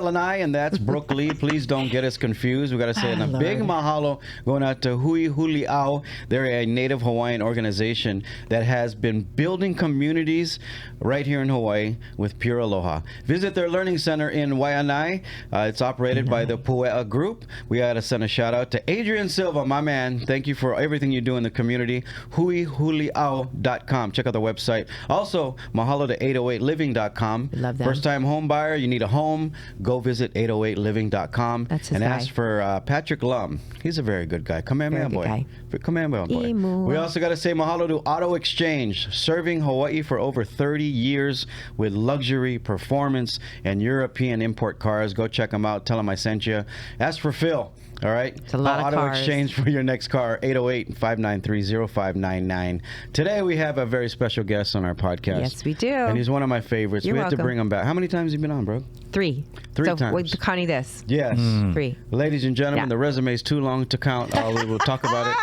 Lanai, and that's Brooke Lee. Please don't get us confused. We got to say a big mahalo going out to Hui Huli'au. They're a Native Hawaiian organization that has been building communities right here in Hawaii with pure aloha. Visit their learning center in Waianae. It's operated by the Puea Group. We got to send a shout out to Adrian Silva, my man. Thank you for everything you do in the community. huihuliau.com. Check out the website. Also, mahalo to 808living.com. Love them. First time home buyer, you need a home, go visit 808living.com. That's his and guy. ask for Patrick Lum. He's a very good guy. Kamehameha boy. Kamehameha boy. Emu. We also got to say mahalo to Auto Exchange, serving Hawaii for over 30 years with luxury, performance, and European import cars. Go check them out. Tell them I sent you. Ask for Phil. All right. It's a lot of Auto cars. Exchange for your next car, 808-593-0599. Today we have a very special guest on our podcast. Yes, we do. And he's one of my favorites. You're we have to welcome. bring him back. How many times have you been on, bro? 3. Three so times. with Connie this. Yes. 3. Ladies and gentlemen, Yeah. the resume is too long to count. We will talk about it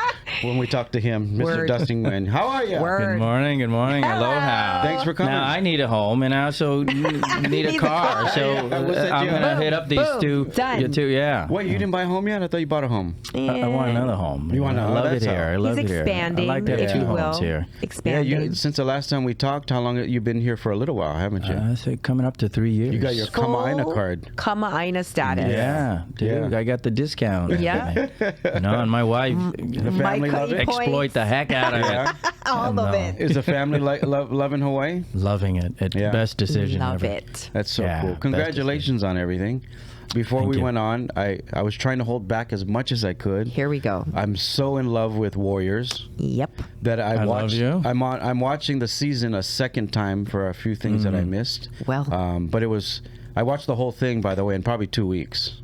when we talk to him. Mr. Word. Dustin Nguyen. How are you? Word. Good morning. Aloha. Thanks for coming. Now, I need a home, and I also need a car. So Yeah, we'll set I'm you going to up. hit up these Boom. two. Done. You two, yeah. Wait, you didn't buy a home yet? I thought you bought a home. I want another home. You want I another- love it that's here. how- I love He's it here. expanding, I like to have if two you will. homes here. Yeah, Expanding. since the last time we talked, how long you've been here for a little while, haven't you? I say coming up to 3 years. You got your Kama'aina card. Kama'aina status. Yeah, dude, Yeah. I got the discount. Yeah. And my wife The family love it? exploit the heck out of Yeah. it. All of it. Is the family loving Hawaii? Loving it. It's Yeah. best decision Love ever. it. That's so Yeah, cool. best Congratulations on everything. Before Thank we you. went on, I was trying to hold back as much as I could. Here we go. I'm so in love with Warriors Yep. that I love watched. you. I'm watching the season a second time for a few things that I missed. Well. But I watched the whole thing, by the way, in probably 2 weeks.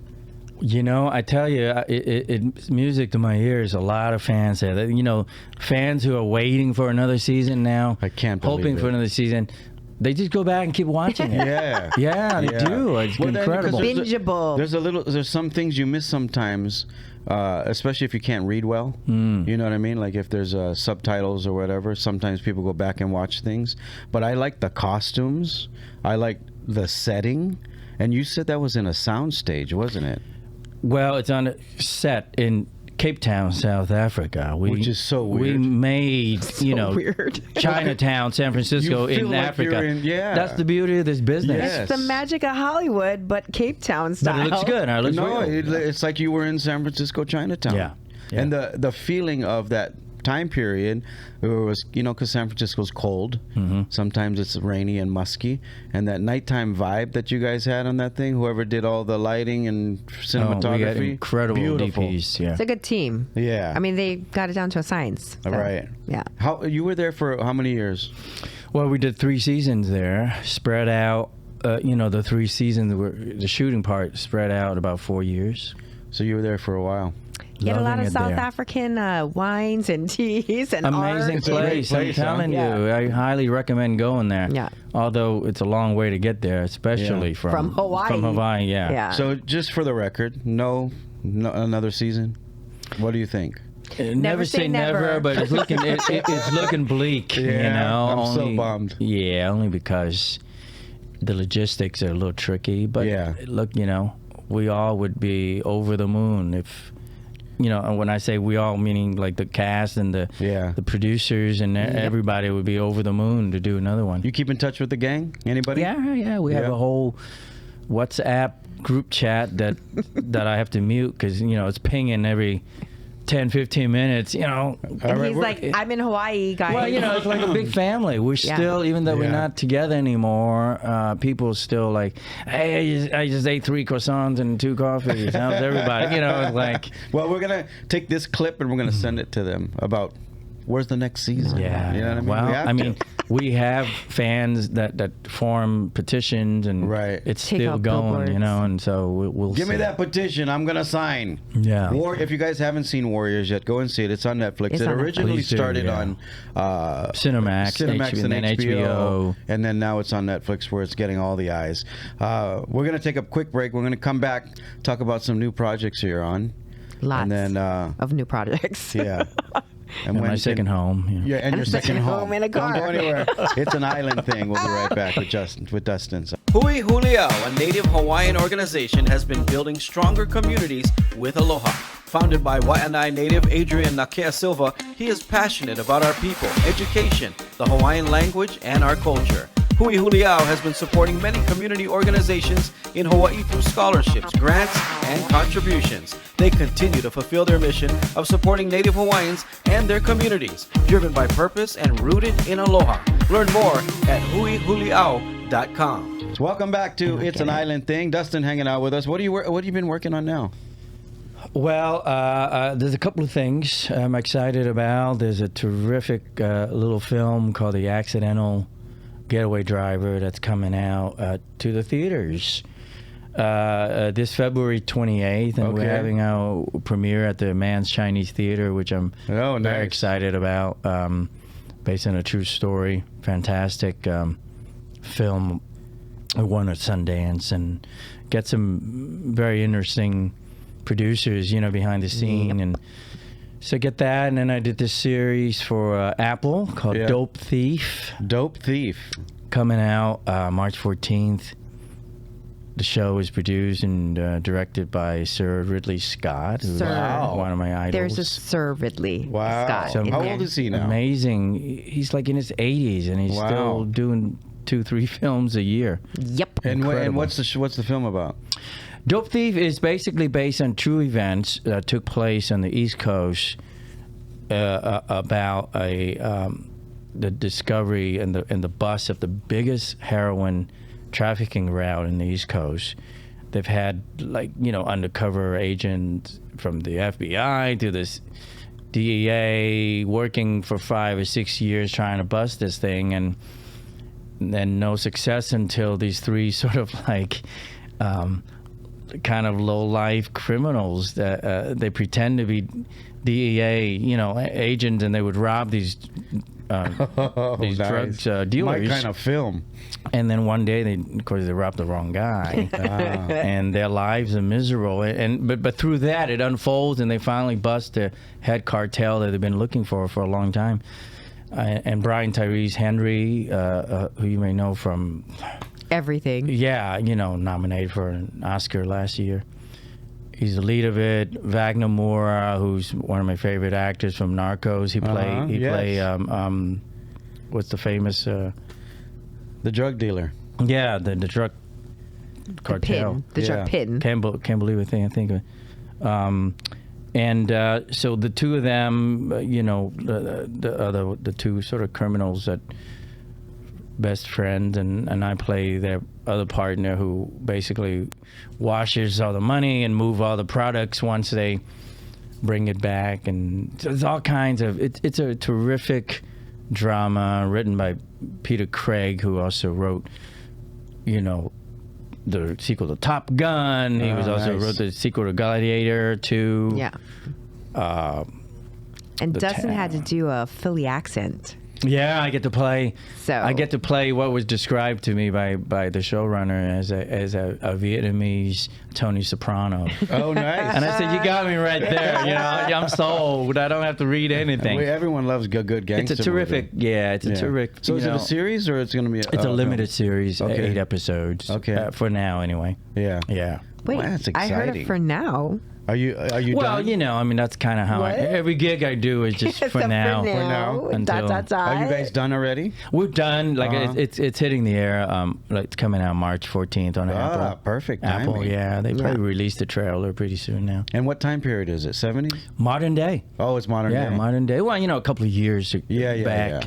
You know, I tell you, it's music to my ears. A lot of fans there. Fans who are waiting for another season now. I can't believe hoping it. for another season. They just go back and keep watching it. Yeah. Yeah, they do. It's Well, then, incredible. because Bingeable. There's some things you miss sometimes, especially if you can't read well. You know what I mean? Like if there's subtitles or whatever, sometimes people go back and watch things. But I like the costumes. I like the setting. And you said that was in a soundstage, wasn't it? Well, it's on a set in Cape Town, South Africa. Which is so We weird. made, weird. Chinatown, San Francisco, You feel in like Africa. you're in- yeah. That's the beauty of this business. Yes. It's the magic of Hollywood, but Cape Town style. But it looks good. It looks No, real. it's like you were in San Francisco, Chinatown. Yeah. Yeah. And the feeling of that time period, it was, because San Francisco's cold. Sometimes it's rainy and musky. And that nighttime vibe that you guys had on that thing, whoever did all the lighting and cinematography. We got incredible beautiful. DPs. Yeah. It's a good team. Yeah. I mean, they got it down to a science. So, Right. Yeah. How you were there for how many years? Well, we did 3 seasons there, spread out. The 3 seasons were the shooting part spread out about 4 years. So you were there for a while. You had a lot Loving of it South there. African wines and teas and Amazing art. place. I'm place, huh? telling you, Yeah. I highly recommend going there. Yeah. Although it's a long way to get there, especially Yeah. from Hawaii. From Hawaii, yeah. Yeah. So just for the record, no another season. What do you think? Never say never, but it's looking it's looking bleak. Yeah, I'm so only, bummed. Yeah, only because the logistics are a little tricky. But Yeah. look, we all would be over the moon if. And when I say we all, meaning like the cast and the producers and everybody would be over the moon to do another one. You keep in touch with the gang? Anybody? Yeah. We have a whole WhatsApp group chat that I have to mute because it's pinging every 10, 15 minutes. And he's like, I'm in Hawaii, guys. Well, it's like a big family. We're still, even though we're not together anymore, people still like, hey, I just ate 3 croissants and 2 coffees. How's everybody? It's like. Well, we're going to take this clip and we're going to send it to them about where's the next season. Yeah. You know what I mean? Well, We have to. we have fans that form petitions and it's Take still out going, billboards. and so we'll Give me see. that petition. I'm going to sign. Yeah. If you guys haven't seen Warriors yet, go and see it. It's on Netflix. It's It on Netflix. originally Please do, started yeah. on Cinemax, and then HBO. And then now it's on Netflix where it's getting all the eyes. We're going to take a quick break. We're going to come back, talk about some new projects here on. Lots and then, of new projects. yeah. And my second home. Yeah, and your second home. home in a car. Don't go anywhere. It's an island thing. We'll be right back with Dustin. Hui Huliao, a native Hawaiian organization, has been building stronger communities with aloha. Founded by Waianae native Adrian Nakea Silva, he is passionate about our people, education, the Hawaiian language, and our culture. Hui Huliao has been supporting many community organizations in Hawaii through scholarships, grants, and contributions. They continue to fulfill their mission of supporting Native Hawaiians and their communities, driven by purpose and rooted in aloha. Learn more at huihuliao.com. Welcome back to It's an Island Thing. Dustin hanging out with us. What have you been working on now? Well, there's a couple of things I'm excited about. There's a terrific little film called The Accidental Getaway Driver that's coming out to the theaters this February 28th, and we're having our premiere at the Man's Chinese Theater, which I'm very excited about. Based on a true story, fantastic film. I won at Sundance and get some very interesting producers, behind the scene, and so get that. And then I did this series for Apple called Dope Thief. Dope Thief. Coming out March 14th. The show is produced and directed by Sir Ridley Scott, who's one of my idols. There's a Sir Ridley Scott. So how old is he now? Amazing. He's like in his 80s, and he's still doing 2-3 films a year. Yep. And what's the film about? Dope Thief is basically based on true events that took place on the East Coast about the discovery and the bust of the biggest heroin trafficking route in the East Coast. They've had undercover agents from the FBI to this DEA working for 5 or 6 years trying to bust this thing, and then no success until these 3 sort of kind of low-life criminals that they pretend to be DEA, agents, and they would rob these drugs dealers. My kind of film. And then one day, they robbed the wrong guy, and their lives are miserable. But through that, it unfolds, and they finally bust the head cartel that they've been looking for a long time. And Brian Tyrese Henry, who you may know from everything. Yeah, nominated for an Oscar last year. He's the lead of it. Wagner Moura, who's one of my favorite actors from Narcos. He played what's the famous the drug dealer. Yeah, the drug cartel. The drug pin. Can't believe a thing I think of it. So the two of them, the 2 sort of criminals that best friends, and I play their other partner who basically washes all the money and move all the products once they bring it back. And there's all kinds of it's a terrific drama written by Peter Craig, who also wrote the sequel to Top Gun. He was also wrote the sequel to Gladiator 2. Yeah. And Dustin had to do a Philly accent. Yeah, I get to play what was described to me by the showrunner as a Vietnamese Tony Soprano. Oh, nice! And I said, "You got me right there. I'm sold. I don't have to read anything." Everyone loves good gangster. It's a terrific, movie. It's a terrific. So is it a series or it's going to be? It's a limited series, 8 episodes. Okay, for now anyway. Yeah. Wait, that's exciting. I heard it for now. Are you well, done? That's kind of how every gig I do is just for now. For now. Until, Are you guys done already? We're done. It's hitting the air. It's coming out March 14th on Apple. Perfect Apple, timing. They probably release the trailer pretty soon now. And what time period is it? 70s? Modern day. Oh, it's modern day. Yeah, modern day. Well, a couple of years back. Yeah.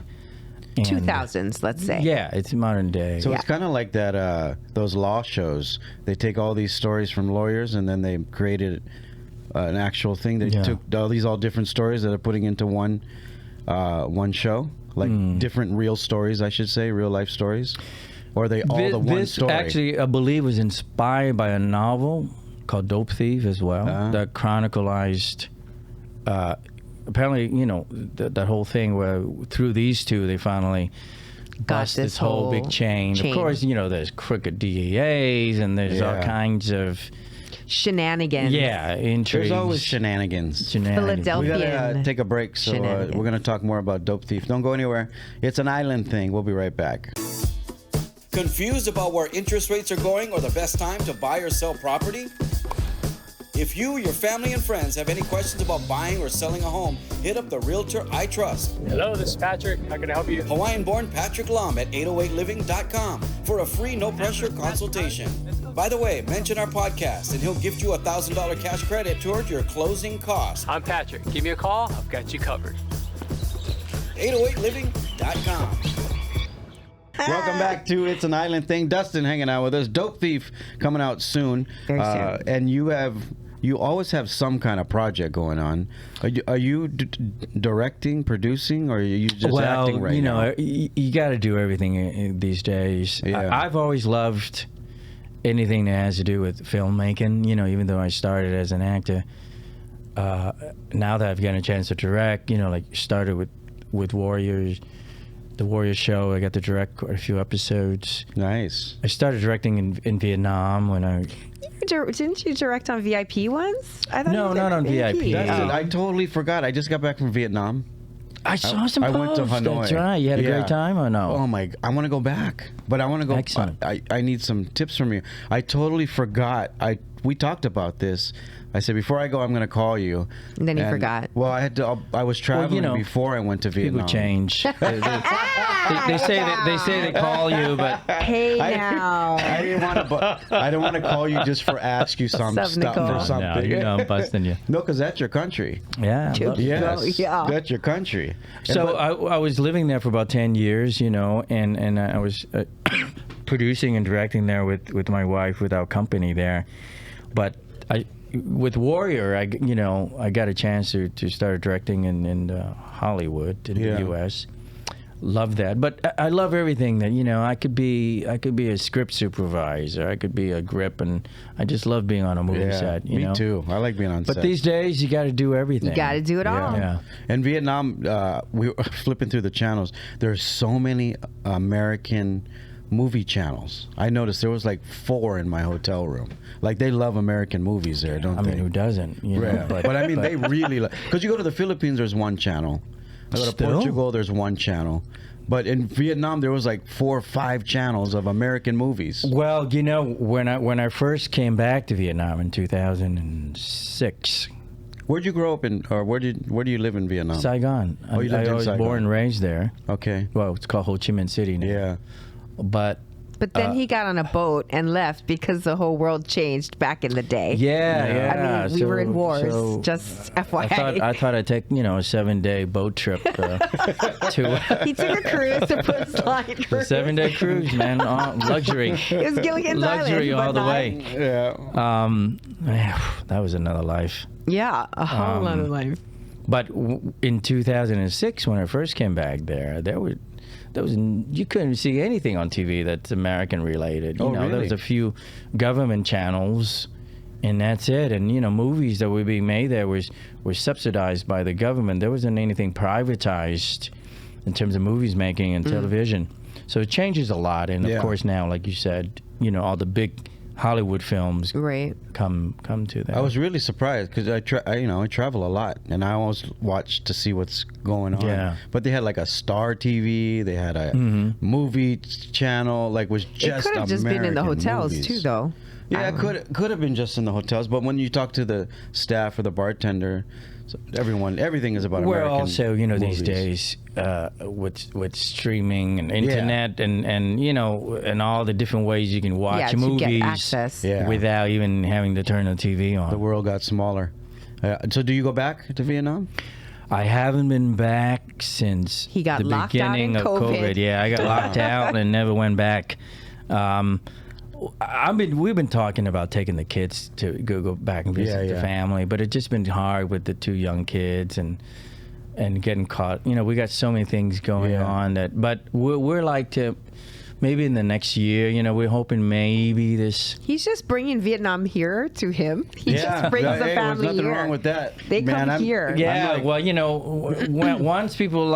2000s, let's say. Yeah, it's modern day. So it's kind of like that. Those law shows. They take all these stories from lawyers and then they created an actual thing. They took all different stories that are putting into one show, like different real stories, I should say, real life stories, or are they all the one story? This actually, I believe, was inspired by a novel called Dope Thief as well that chronicled. Apparently, that whole thing where through these 2 they finally bust this whole big chain. Of course, there's crooked DEAs and there's all kinds of shenanigans. Yeah, intrigues. There's always shenanigans. Philadelphia. We gotta take a break, so we're gonna talk more about Dope Thief. Don't go anywhere. It's an island thing. We'll be right back. Confused about where interest rates are going or the best time to buy or sell property? If you, your family, and friends have any questions about buying or selling a home, hit up the realtor I trust. Hello, this is Patrick. How can I help you? Hawaiian-born Patrick Lum at 808living.com for a free no-pressure consultation. By the way, mention our podcast and he'll gift you a $1,000 cash credit toward your closing costs. I'm Patrick. Give me a call. I've got you covered. 808living.com. Welcome back to It's an Island Thing. Dustin hanging out with us. Dope Thief coming out soon. Very soon. And you always have some kind of project going on. Are you directing, producing, or are you just acting right now? You got to do everything these days. Yeah. I've always loved anything that has to do with filmmaking. Even though I started as an actor, now that I've gotten a chance to direct, like started with Warriors. The Warriors show, I got to direct quite a few episodes. Nice. I started directing in Vietnam when I... Didn't you direct on VIP once? I thought No, you did not on VIP. That's Oh. it. I totally forgot. I just got back from Vietnam. I saw some I went to posts. Hanoi. That's right. You had a Yeah. great time or no? Oh my! I want to go back, but I want to go. Excellent. I need some tips from you. I totally forgot. We talked about this. I said before I go, I'm going to call you. And then you forgot. Well, I had to. I was traveling before I went to Vietnam. People change. they say they call you, but Hey now. I didn't want to. I don't want to call you just for ask you some What's up, stuff Nicole? or something. no, I'm busting you. No, because that's your country. Yeah. I love it. Yes, yeah. that's your country. So I was living there for about 10 years, and I was producing and directing there with my wife, with our company there. But with Warrior, I got a chance to start directing in Hollywood in the U.S. Love that, but I love everything that I could be a script supervisor, I could be a grip, and I just love being on a movie set. Me too. I like being on set. But these days, you got to do everything. You got to do it all. Yeah. In Vietnam, we were flipping through the channels. There's so many American movie channels. I noticed there was like 4 in my hotel room. Like they love American movies there, don't they? I mean, who doesn't? Yeah. But I mean, they really like. Because you go to the Philippines, there's one channel. I go to Still? Portugal, there's one channel. But in Vietnam, there was like 4 or 5 channels of American movies. Well, when I first came back to Vietnam in 2006, Where'd you grow up in, or where do you live in Vietnam? Saigon. Oh, you lived I in was Saigon. born and raised there. Okay. Well, it's called Ho Chi Minh City now. Yeah. But But then he got on a boat and left because the whole world changed back in the day. yeah. I mean, we were in wars. so Just FYI. I thought I'd take a 7-day boat trip to He took a cruise to put slide a through. 7-day cruise, man. Luxury. It was Gilligan's Luxury Island, all but the not- way. Yeah. That was another life. Yeah, a whole lot of life. But in 2006, when I first came back there was you couldn't see anything on TV that's American related. Oh, There really? was a few government channels, and that's it. And movies that were being made there were subsidized by the government. There wasn't anything privatized in terms of movies making and television. So it changes a lot. And Yeah. of course now, like you said, all the big Hollywood films Right. come to that. I was really surprised because I travel a lot and I always watch to see what's going on. Yeah. But they had like a Star TV, they had a movie channel, like was It just could have just been in the American hotels movies. too, though. Yeah, it could have been just in the hotels. But when you talk to the staff or the bartender, so everything is about We're American also, movies. these days with streaming and internet and and all the different ways you can watch to movies get access. Yeah. without even having to turn the TV on. The world got smaller. So do you go back to Vietnam? I haven't been back since He got the locked out beginning in of COVID. Yeah, I got locked out and never went back. We've been talking about taking the kids to go back and visit the family, but it's just been hard with the 2 young kids and getting caught. We got so many things going on but we're like to maybe in the next year. We're hoping maybe this. He's just bringing Vietnam here to him. He just brings the Hey, family there's nothing here. wrong with that. They Man, come here. Yeah, I'm like- well, once people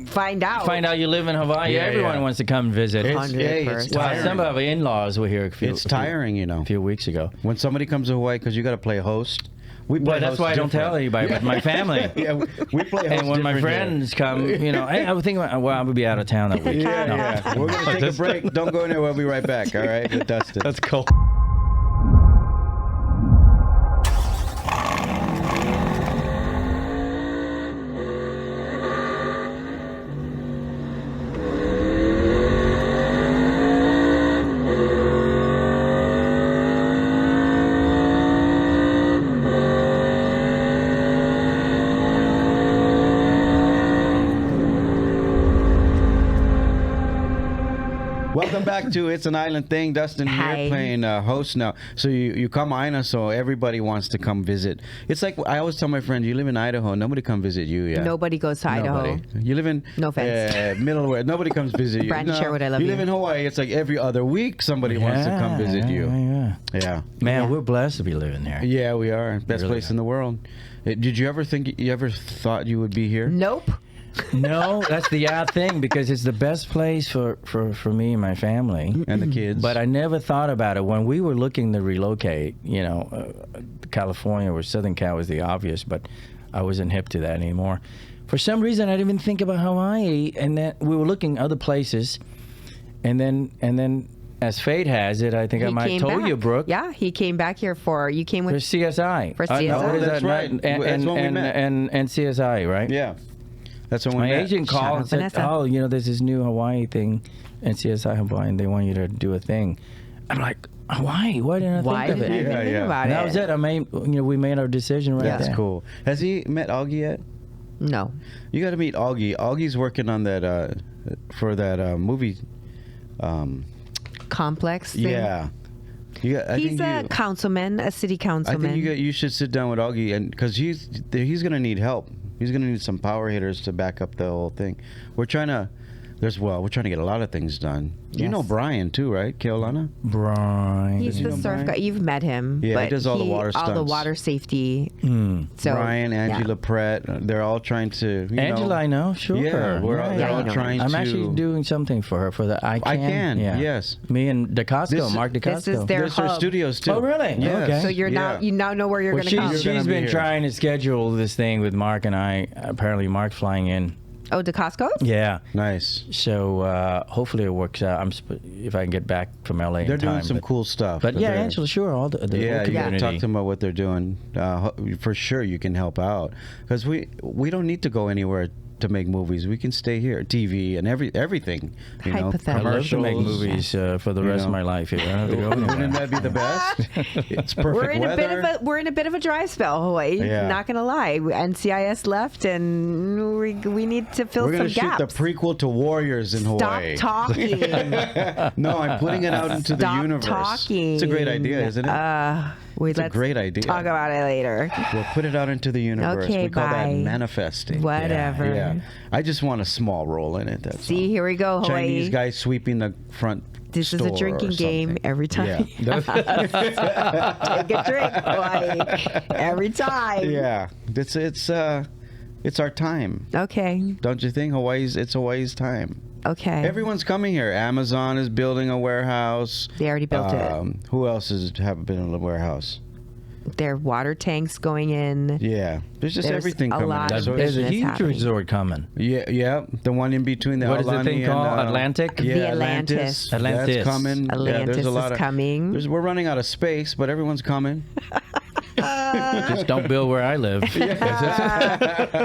Find out. find out you live in Hawaii, Yeah, everyone yeah. wants to come visit. It's, hey, it's 100%. Well, tiring. some of our in-laws were here It's tiring, a few weeks ago. When somebody comes to Hawaii, because you got to play host. We play Well, that's host why I don't tell different. anybody, but my family. Yeah, we play host And when my different here. friends come, hey, I would think, well, I would be out of town that week. Yeah, No. yeah. We're going to take a break. Don't go anywhere. We'll be right back. All right, with Dustin. That's cool. Welcome back to It's an Island Thing. Dustin Hi. here playing host now. So you come Ina, so everybody wants to come visit. It's like I always tell my friends, you live in Idaho, nobody come visit you. Yeah. Nobody goes to Idaho. Nobody. You live in No offense. middle of where nobody comes visit you. Brandon Sherwood, I love you you. live in Hawaii. It's like every other week somebody wants to come visit you. Yeah. Yeah. Man, Yeah. we're blessed to be living there. Yeah, we are. Best Really place are. in the world. Did you ever think you ever thought you would be here? Nope. No, that's the odd thing because it's the best place for me and my family. And the kids. But I never thought about it. When we were looking to relocate, California or Southern Cal was the obvious, but I wasn't hip to that anymore. For some reason, I didn't even think about Hawaii, and then we were looking other places, and then as fate has it, I think I He might came told back. you, Brooke. Yeah, he came back here you came For with, CSI. For No, CSI. what is That's that? right. And, That's when we met. and CSI, right? Yeah. That's when we My met. agent Shout called out and said, Vanessa. "Oh, there's this new Hawaii thing, NCSI Hawaii, and they want you to do a thing." I'm like, Hawaii? Why didn't I why think of didn't I it? even Yeah, think yeah. about And it? that was it. I made, we made our decision right That's there. cool. Has he met Augie yet? No. You got to meet Augie. Augie's working on that for that movie. Complex thing. Yeah. I He's think a councilman, a city I councilman. think you should sit down with Augie, and because he's gonna need help. He's gonna need some power hitters to back up the whole thing. We're trying to get a lot of things done. You Yes. know Brian too, right? Keolana? Brian. He's you the know surf Brian? guy. You've met him. Yeah, he but does all the water all the stunts. water safety. Mm. So Brian, Angela yeah. Pratt, they're all trying to. Angela, I know, sure. Yeah, Right. they're Yeah, all you know. trying to. I'm actually doing something for her for the I Can. Yeah. Yes. Me and DeCosco, This- Mark DeCosco. This is their There's their hub. studios too. Oh, really? Yes. Okay. So you Yeah. now know where you're Well, going to come. You're gonna she's be been here. trying to schedule this thing with Mark and I. Apparently, Mark's flying in. Oh, DeCosco's? Yeah. Nice. So hopefully it works out. If I can get back from LA in They're time. doing some but, cool stuff. But yeah, They're- Angela, sure, all the Yeah, whole you gotta community. talk to them about what they're doing. For sure, you can help out because we don't need to go anywhere to make movies. We can stay here, TV and everything. You know, Hypothetical. I love to make commercials. movies for the rest of my life. Here. I don't have to go Wouldn't anywhere. that be the best? It's perfect We're in weather. we're in a bit of a dry spell, Hawaii. Yeah. Not gonna lie. NCIS left, and we need to fill We're some gonna shoot gaps. the prequel to Warriors in Stop Hawaii. talking. No, I'm putting it out into the Stop universe. talking. It's a great idea, isn't it? It's a Let's great idea. talk about it later. We'll put it out into the universe. Okay, we call that bye. manifesting. Whatever. Yeah. I just want a small role in it. That's See, all. here we go, Hawaii. Chinese guy sweeping the front. This is a store drinking or game something. every time. Yeah. Take a drink, Hawaii. Every time. Yeah. It's our time. Okay. Don't you think? It's Hawaii's time. Okay. Everyone's coming here. Amazon is building a warehouse. They already built it. Who else have been in a warehouse? Their water tanks going in. Yeah. There's just There's everything a coming. lot in. of So There's a business huge happening. resort coming. yeah. The one in between the What is the Aulani thing and, called? Atlantic? Yeah, The Atlantis. Atlantis. That's coming. Atlantis there's a lot is of, coming. We're running out of space, but everyone's coming. Just don't build where I live.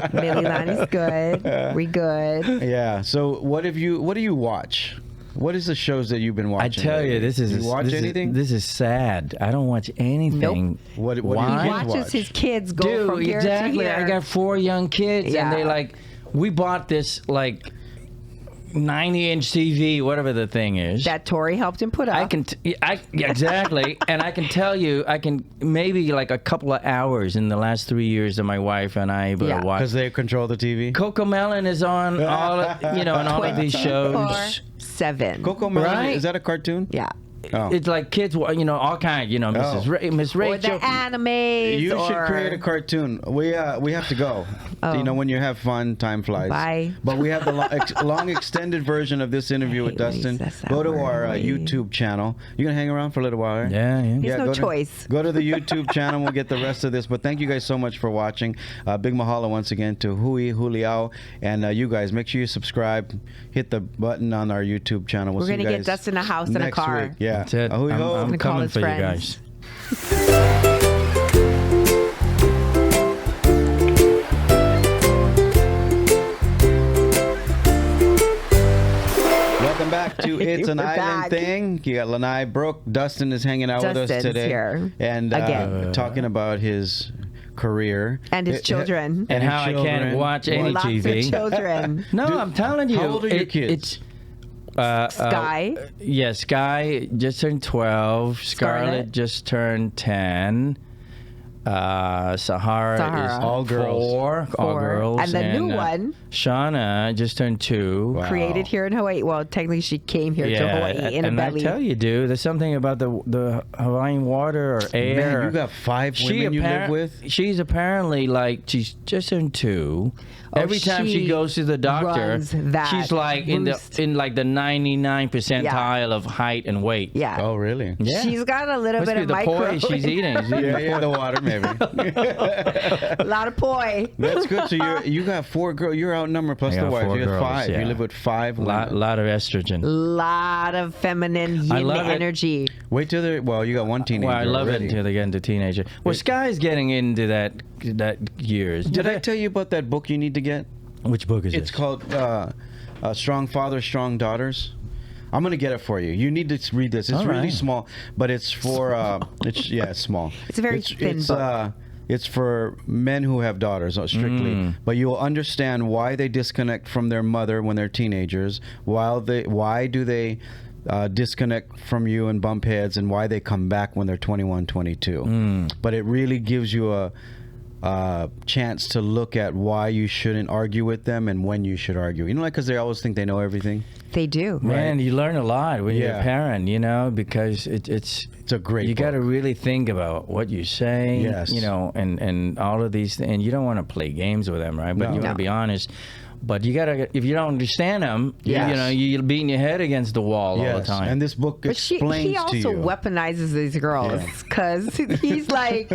Mililani's good. We good. Yeah. So what do you watch? What is the shows that you've been I watching? tell you, lately? this is Do you watch this anything? Is, this is sad. I don't watch anything. Nope. What do Why? you Watches watch? his kids go Dude, from here exactly. to here. I got 4 young kids, Yeah. and they we bought this 90-inch TV, whatever the thing is. that Tori helped him put up. Exactly, and I can tell you, I can maybe a couple of hours in the last 3 years of my wife and I able Yeah. to watch. Because they control the TV. Coco Melon is on all of these shows. 7. Coco Melon, Right? is that a cartoon? Yeah. Oh. It's like kids, all kinds. Miss Or Rachel. the animes. You should or... create a cartoon. We have to go. Oh. When you have fun, time flies. Bye. But we have the long extended version of this interview with Dustin. Go to our YouTube channel. You gonna hang around for a little while, right? Yeah. There's no choice. Go to the YouTube channel. We'll get the rest of this. But thank you guys so much for watching. Big mahalo once again to Hui Huliao, and you guys make sure you subscribe. Hit the button on our YouTube channel. We'll We're see gonna you guys get Dustin a house and a next car. week. Yeah. That's it. Hui ho. I'm call coming his for friends. you guys. Welcome back to It's an We're Island back. Thing. You got Lanai Brooke. Dustin is hanging out with us Dustin's today. here. And Again. talking about his career. And his children. And his how I children. can't watch any Lots TV. of children. No, I'm telling you. How old are your kids? Sky. Yeah, Sky just turned 12. Scarlett just turned 10. Sahara is All girls. 4. All Four. girls. And the new one. Shauna just turned 2. Wow. Created here in Hawaii. Well, technically, she came here to Hawaii in a and belly. I tell you, dude, there's something about the Hawaiian water or air. Man, you got 5 women you live with? She's apparently she's just in 2. Oh, Every time she she goes to the doctor, runs that she's like boost. in the 99 percentile of height and weight. Yeah. Oh, really? Yeah. She's got a little Must bit be of the micro. poi she's eating. She's eating Yeah, the water maybe. A lot of poi. That's good. So you got 4 girls. You're outnumbered plus I the got wife. 4 You got girls, 5. yeah. You live with 5 lot women. of estrogen. Lot of feminine I yin love it. energy. Wait till they're, well, you got 1 teenager. Well, I love already. it until they get into teenager. Well, Sky's getting into that years. Did I tell you about that book you need to get? Which book is It's this? called Strong Fathers, Strong Daughters. I'm gonna get it for you. You need to read this. It's All really right. small, but it's for it's small. It's a very thin book. It's for men who have daughters, strictly. But you will understand why they disconnect from their mother when they're teenagers. Why do they disconnect from you and bump heads, and why they come back when they're 21, 22. But it really gives you a chance to look at why you shouldn't argue with them and when you should argue. Because they always think they know everything. They do. Man, you learn a lot when you're Yeah. a parent, because it's a great You book. got to really think about what you say, Yes. and all of these things. And you don't want to play games with them, right? But No. you want to be honest. But you gotta, if you don't understand them, Yes. you're beating your head against the wall all the time. And this book But explains he also to you. weaponizes these girls because he's like,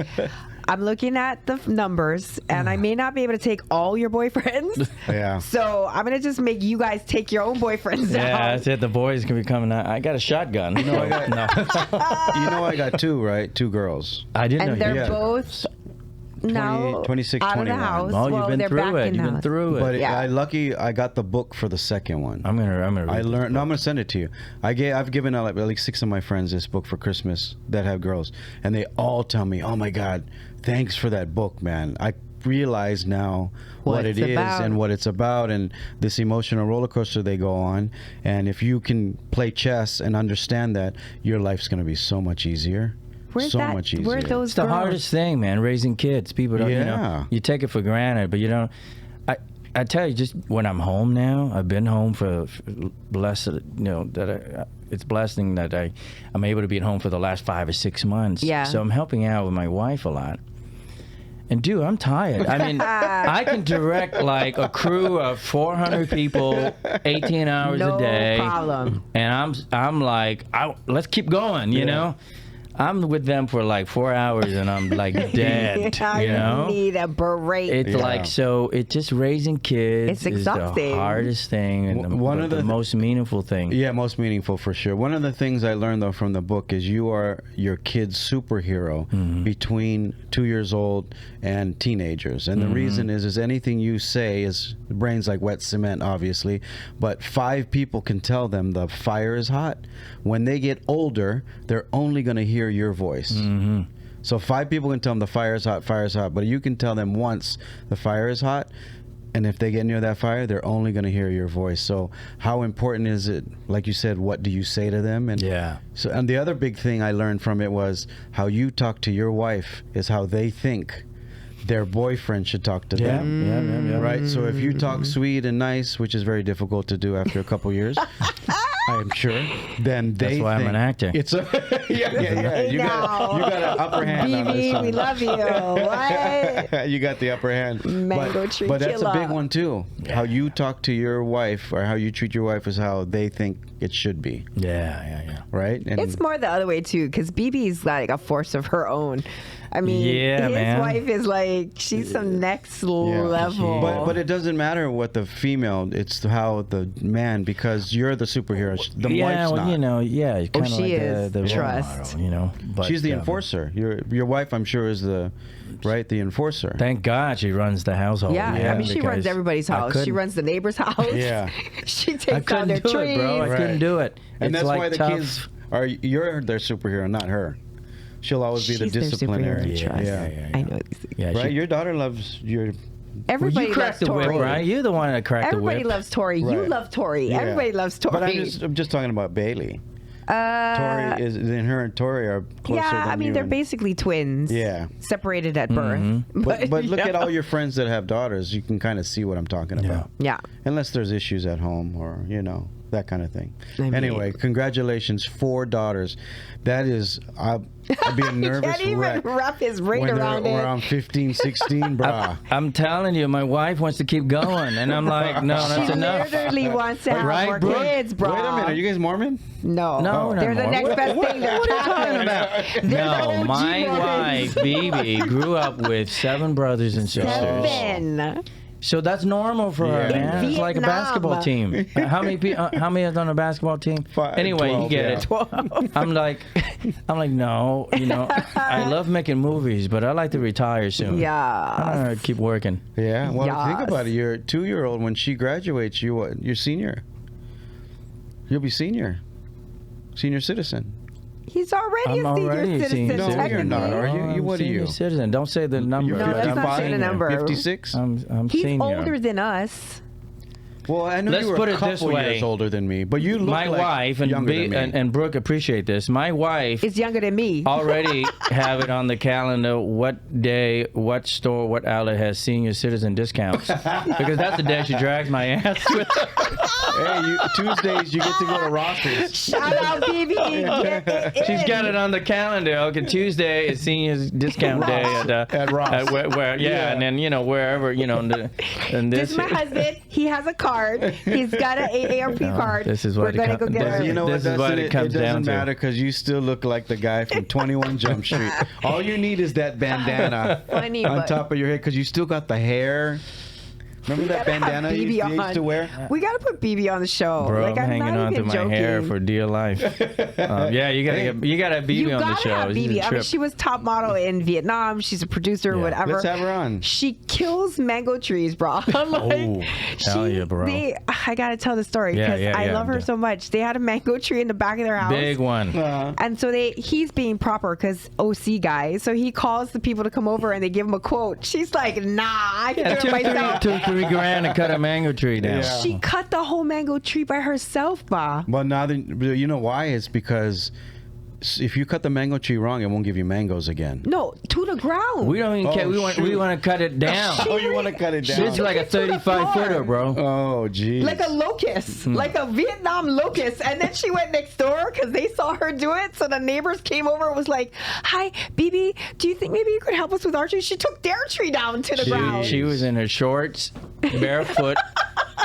I'm looking at the numbers and I may not be able to take all your boyfriends. Yeah. So I'm going to just make you guys take your own boyfriends Yeah, down. that's it. The boys can be coming out. I got a shotgun. No, I got 2, right? 2 girls. I didn't And know they're you had both now 26, out of the 21. house. Oh, well, you've been they're through back it. in You've the been house. through it. But Yeah. I got the book for the second one. I'm gonna read I this learned. No, book. I'm gonna send it to you. I've given out like 6 of my friends this book for Christmas that have girls, and they all tell me, "Oh my God, thanks for that book, man. I realize now what it it's is about." and what it's about, and this emotional roller coaster they go on. And if you can play chess and understand that, your life's gonna be so much easier." Where's So that? much easier. Where are those It's the girls? hardest thing, man. Raising kids, people don't. Yeah. You take it for granted, but you don't. I tell you, just when I'm home now, I've been home for blessed. It's blessing that I'm able to be at home for the last 5 or 6 months. Yeah. So I'm helping out with my wife a lot. And dude, I'm tired. I mean, I can direct like a crew of 400 people, 18 hours No a day. problem. And I'm like, let's keep going, you know? I'm with them for like 4 hours and I'm like dead, I need a break. It's like, so it's just raising kids It's is the exhausting. hardest thing and One but of the the most meaningful thing. Yeah, most meaningful for sure. One of the things I learned though from the book is you are your kid's superhero between 2 years old and teenagers. And the reason is anything you say is the brain's like wet cement, obviously, but 5 people can tell them the fire is hot. When they get older, they're only going to hear your voice. So 5 people can tell them the fire is hot, but you can tell them once the fire is hot. And if they get near that fire, they're only going to hear your voice. So how important is it, like you said, what do you say to them? And Yeah. So, and the other big thing I learned from it was how you talk to your wife is how they think their boyfriend should talk to Yeah, them. yeah. Right? So if you talk sweet and nice, which is very difficult to do after a couple years, I'm sure, then they That's why I'm think an actor. It's a yeah. You got an upper hand on this BB, one. we love you. What? You got the upper hand. Mango tree but that's a big killer. one too. How you talk to your wife or how you treat your wife is how they think it should be, Yeah. right? And It's more the other way too, because BB's like a force of her own. I mean, Yeah, his man. wife is like she's some next level. But it doesn't matter what the female. It's how the man, because you're the superhero. The wife's well, not. you know, yeah. Kind of she like is. the role Trust. model, you know. But, She's the enforcer. Your wife, I'm sure, is the enforcer. Thank God she runs the household. yeah, I mean, she runs because everybody's I house. She couldn't- runs the neighbor's house. Yeah. She I takes down couldn't their do trees. it, bro. I couldn't do it. And It's that's like why the tough. kids are. You're their superhero, not her. She'll always be the She's their disciplinary. superhero, trust. Yeah. I know these things. Yeah, Right. she, Your daughter loves your. well, Everybody you loves cracked the whip, Tori. right? You're the one that cracked Everybody the whip. loves Tori. You Right. love Tori. Yeah. Everybody loves Tori. But I'm just talking about Bailey. Uh, Tori is, and her and Tori are closer yeah, than I mean you they're and- basically twins. Yeah. separated at birth. But look yeah. at all your friends that have daughters. You can kind of see what I'm talking about. Yeah. Unless there's issues at home or, that kind of thing. I mean- Anyway, congratulations, 4 daughters. That is, I'd be a nervous Can't even wreck wrap his brain when they're around it. around 15, 16, brah. I'm telling you, my wife wants to keep going, and I'm like, no, that's She enough. literally wants to have Right, more Brooke? kids, bro. Wait a minute, are you guys Mormon? No, No, we're not they're the Mormon. next best thing. They're Catholic. They're the No, OG my Mormons. wife, Bibi, grew up with 7 brothers and sisters. 7. So that's normal for her, Yeah. man. In It's like a Vietnam. basketball team. How many is on a basketball team? Anyway, 12, you get yeah. it. 12. I'm like, no, I love making movies, but I like to retire soon. Yeah. I don't know, keep working. Yeah, well, think Yes. about it. Your 2-year-old, when she graduates, you're senior. You'll be senior citizen. He's already I'm a senior already a citizen. senior No, citizen. you're not, are you? I'm What are senior you? Citizen. Don't say the number. You're No, that's not 55? saying a number. 56? I'm He's senior. older than us. Well, I know Let's you were put a it this couple way. years older than me, but you look My like wife and, younger than me. and Brooke appreciate this. My wife Is younger than me. already have it on the calendar what day, what store, what outlet has senior citizen discounts. Because that's the day she drags my ass with. Hey, Tuesdays you get to go to Ross's. Shout out, BB. Get it She's in. got it on the calendar. Okay, Tuesday is senior discount day At Ross. where, Yeah. and then wherever and This this. is my husband. He has a card. He's got an AARP card. this is We're what it gonna co- go get this her. is- You know This what? is what it comes doesn't down to. matter because you still look like the guy from 21 Jump Street. All you need is that bandana Funny, on but- top of your head because you still got the hair. Remember that gotta have bandana you BB used to on. wear? We gotta put BB on the show. Bro, like, I'm I'm hanging not on to even my joking. hair for dear life. Yeah, you gotta have BB You on the gotta show. have This is a BB. I mean, trip. she was top model in Vietnam. She's a producer, Yeah. whatever. Let's have her on. She kills mango trees, bro. I'm like, Oh, hell yeah, bro. I gotta tell the story Yeah, because yeah, I yeah. love her so much. They had a mango tree in the back of their house. Big one. And so he's being proper because OC guy. So he calls the people to come over and they give him a quote. She's like, nah, I can do it myself. $2-3 grand to cut a mango tree down. Yeah. She cut the whole mango tree by herself, ba. Well, now you know why? It's because if you cut the mango tree wrong, it won't give you mangoes again. No, to the ground. We don't even care. Oh, We want to cut it down. Oh, you want to cut it down? It's like a It's to the 35 footer, floor. bro. Oh, geez. Like a locust, Hmm. like a Vietnam locust. And then she went next door because they saw her do it. So the neighbors came over and was like, hi, BB, do you think maybe you could help us with our tree? She took their tree down to the ground. She was in her shorts, barefoot,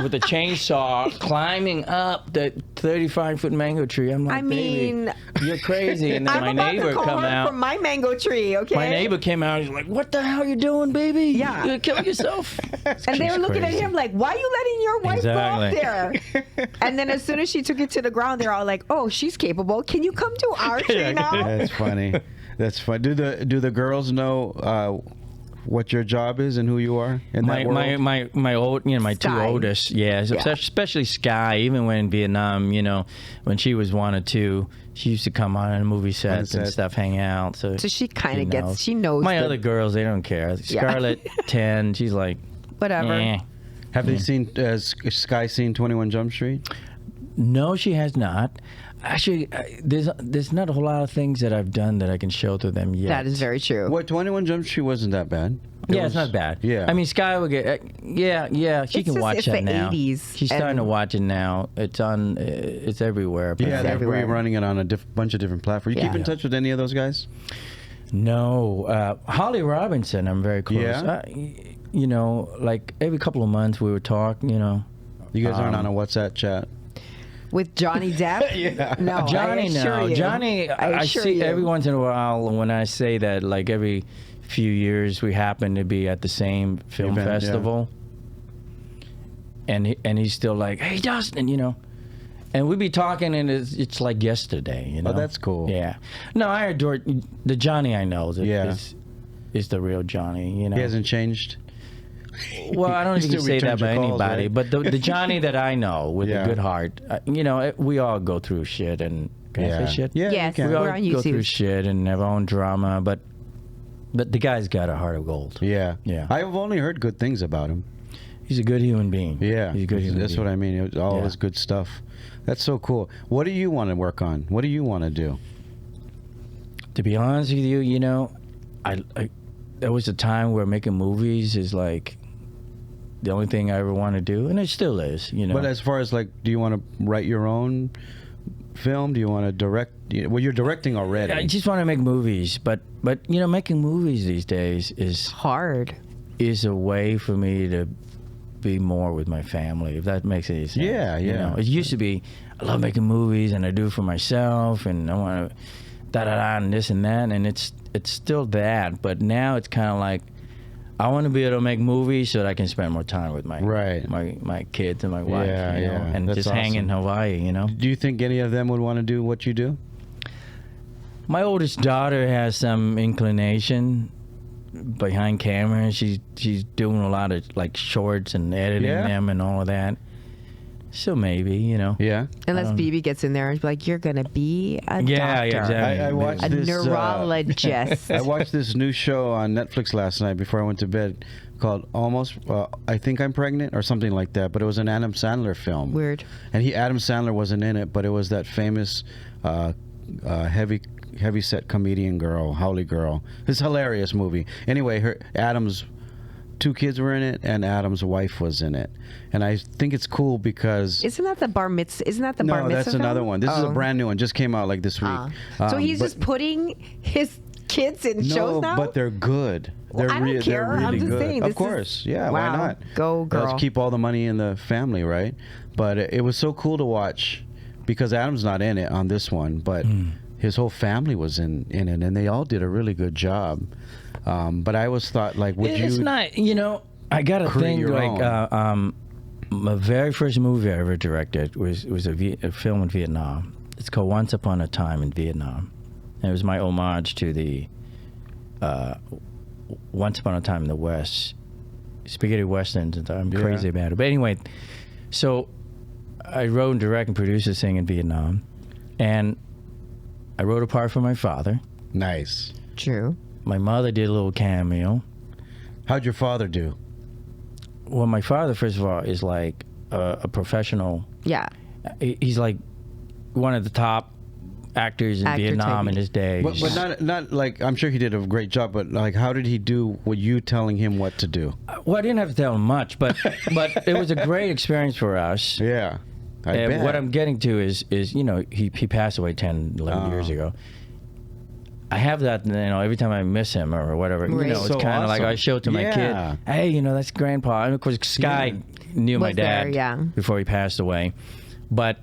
with a chainsaw, climbing up the 35-foot mango tree. I'm like, I mean, baby, you're crazy. And then I'm my about neighbor to call come her out. from my mango tree, okay? My neighbor came out. He's like, "What the hell are you doing, baby? Yeah. You're gonna kill yourself." And they were looking at him like, why are you letting your wife go up Exactly. there? And then as soon as she took it to the ground, they're all like, oh, she's capable. Can you come to our tree now? That's funny. That's fun. Do the girls know what your job is and who you are in that world? My old my two Sky. oldest, yeah, Yeah. especially Sky. Even when in Vietnam, when she was 1 or 2, she used to come on movie sets and set. stuff, hang out. So So she knows. gets, she knows. My the- other girls, they don't care. Scarlett, 10, she's like, Whatever. eh. Have they seen Sky seen 21 Jump Street? No, she has not. Actually, there's not a whole lot of things that I've done that I can show to them yet. That is very true. What 21 Jump Street wasn't that bad. Yeah, it's not bad. Yeah. I mean, Sky will get. Yeah. She It's can just- watch it's that the now. 80s, She's starting to and- watch it now. It's on. It's everywhere. Yeah, apparently. they're everywhere. running it on a bunch of different platforms. You keep in Yeah. touch with any of those guys? No, Holly Robinson. I'm very close. Yeah? You know, like every couple of months we would talk. You know, You guys aren't on a WhatsApp chat? With Johnny Depp? Yeah. No, Johnny. I assure No, you. Johnny. I assure see you. every once in a while when I say that, like every few years we happen to be at the same film Event, yeah. festival, and he's still like, "Hey, Dustin," you know. And we'd be talking, and it's like yesterday, you know. Oh, that's cool. Yeah. No, I adore the Johnny I know. Yeah. Is the real Johnny, you know. He hasn't changed? Well, I don't He think you still can say that returns about your calls, anybody, right? but the Johnny that I know with Yeah. a good heart, you know, we all go through shit, and can I say shit? Yeah, Yes. you We can. all We're on go through YouTube. shit and have our own drama, but the guy's got a heart of gold. Yeah. Yeah. I've only heard good things about him. He's a good human being. Yeah. He's a good human That's being. what I mean. It was all Yeah. his good stuff. That's so cool. What do you want to work on? What do you want to do? To be honest with you, you know, I there was a time where making movies is like the only thing I ever want to do, and it still is, you know. But as far as like, do you want to write your own film? Do you want to direct? Well, you're directing already. I just want to make movies, but you know, making movies these days is Hard. a way for me to be more with my family, if that makes any sense. Yeah, You yeah. know, it used to be, I love making movies and I do it for myself and I want to da and this and that, and it's still that, but now it's kind of like I want to be able to make movies so that I can spend more time with my Right. my kids and my wife, Yeah, you know, yeah. and That's just hang in awesome. Hawaii, you know. Do you think any of them would want to do what you do? My oldest daughter has some inclination behind camera. She's doing a lot of like shorts and editing Yeah. them and all of that. So maybe, you know. Yeah. Unless BB gets in there and be like, you're going to be a Yeah, doctor. exactly. I watched A this. neurologist. I watched this new show on Netflix last night before I went to bed called Almost. I Think I'm Pregnant or something like that. But it was an Adam Sandler film. Weird. And Adam Sandler wasn't in it, but it was that famous heavy set comedian girl, Howley girl. It's a hilarious movie. Anyway, Adam's 2 kids were in it, and Adam's wife was in it. And I think it's cool because Isn't that the bar mitzvah? Isn't that the bar no, mitzvah? that's another film? one. This is a Oh. brand new one. Just came out like this week. So he's but- just putting his kids in shows now? but they're good. Well, They're I don't care. They're really I'm just good. saying, Of this is- course, yeah. Wow. Why not? Go, girl. Let's keep all the money in the family, right? But it was so cool to watch because Adam's not in it on this one, but his whole family was in it, and they all did a really good job. But I always thought, like, would It's you? not, you know, I got to create think your like my very first movie I ever directed was a film in Vietnam. It's called Once Upon a Time in Vietnam. And it was my homage to the Once Upon a Time in the West spaghetti westerns, and I'm Yeah. crazy about it. But anyway, so I wrote and directed and produced this thing in Vietnam, and I wrote a part for my father. Nice. True. My mother did a little cameo. How'd your father do? Well, my father, first of all, is like a professional. Yeah. He's like one of the top actors in Actor Vietnam type. in his day. But not like, I'm sure he did a great job, but like, how did he do with you telling him what to do? Well, I didn't have to tell him much, but it was a great experience for us. Yeah. I bet. What I'm getting to is you know, he passed away 10, 11 years ago. I have that, you know, every time I miss him or whatever, Right. you know, it's So kind of like awesome. I show it to my Yeah. kid. Hey, you know, that's Grandpa. And of course, Sky knew my Was there, dad yeah. before he passed away, but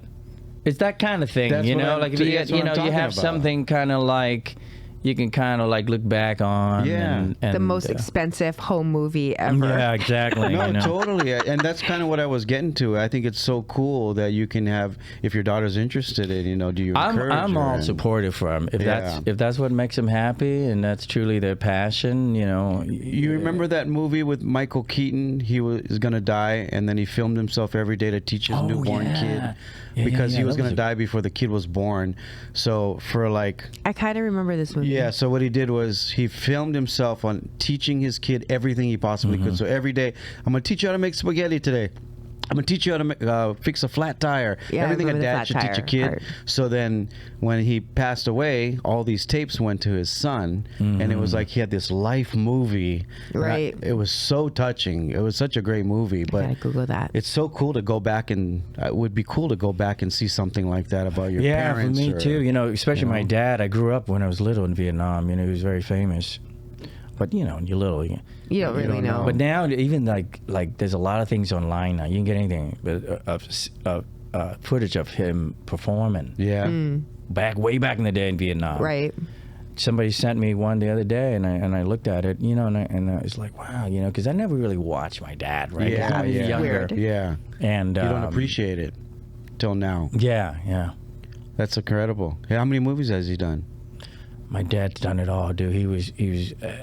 it's that kind of thing, That's you what know, I'm- like if that's what you I'm know, you talking have about. something kind of like you can kind of like look back on. Yeah. and, The most expensive home movie ever. Yeah, exactly. No, you know. totally, and that's kind of what I was getting to. I think it's so cool that you can have, if your daughter's interested in, you know, do you encourage I'm her? all And- supportive for them. If that's what makes them happy and that's truly their passion, you know. You remember that movie with Michael Keaton? He was going to die, and then he filmed himself every day to teach his Oh, newborn yeah. kid Yeah, because yeah, he yeah, was that going was to a- die before the kid was born. So for like, I kind of remember this movie. yeah, so what he did was he filmed himself on teaching his kid everything he possibly Mm-hmm. could. So every day, I'm going to teach you how to make spaghetti today. I'm gonna teach you how to fix a flat tire. Yeah, I Everything a remember the dad flat should teach a tire kid. part. So then, when he passed away, all these tapes went to his son, and it was like he had this life movie. Right. It was so touching. It was such a great movie. I But gotta Google that. it's so cool to go back and it would be cool to go back and see something like that about your Yeah, for parents. me or- too. You know, especially my know. dad. I grew up when I was little in Vietnam. You know, he was very famous. But you know, when you're little. You don't really don't know. know. But now, even like there's a lot of things online now. You can get anything of footage of him performing. Yeah. Way back in the day in Vietnam. Right. Somebody sent me one the other day, and I looked at it, you know, and I was like, wow, you know, because I never really watched my dad, right? Yeah, I was yeah. younger. Weird. Yeah. And You don't appreciate it till now. Yeah. That's incredible. Yeah, how many movies has he done? My dad's done it all, dude. He was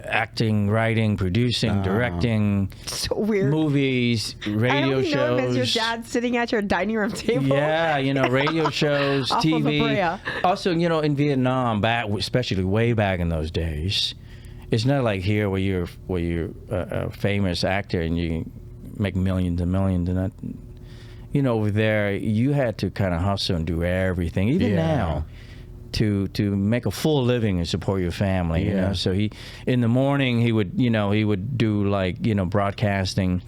acting, writing, producing, directing So weird. movies, I radio only know him as your shows. dad sitting at your dining room table. Yeah, you know, radio shows, Off of TV. Brea. Also, you know, in Vietnam, especially way back in those days, it's not like here where you're a famous actor and you make millions and millions and that. You know, over there, you had to kind of hustle and do everything. Even Yeah. now, to make a full living and support your family. You Yeah. know, so he in the morning he would do like, you know, broadcasting,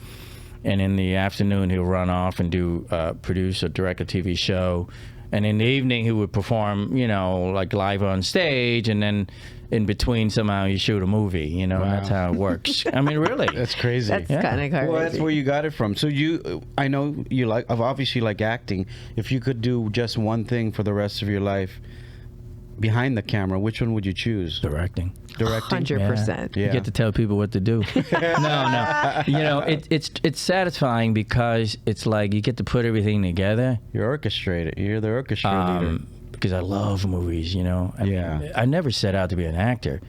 and in the afternoon he'll run off and do produce or direct a TV show, and in the evening he would perform, you know, like live on stage, and then in between somehow you shoot a movie. You know, and that's Wow. how it works. I mean, really. That's crazy. That's Yeah. kind of crazy. Well, that's where you got it from. So I know you obviously like acting. If you could do just one thing for the rest of your life behind the camera, which one would you choose? Directing. Directing. 100%. Yeah. You get to tell people what to do. no. You know, it's satisfying because it's like you get to put everything together. You're orchestrated. You're the orchestra leader. Because I love movies, you know. I mean, Yeah. I never set out to be an actor,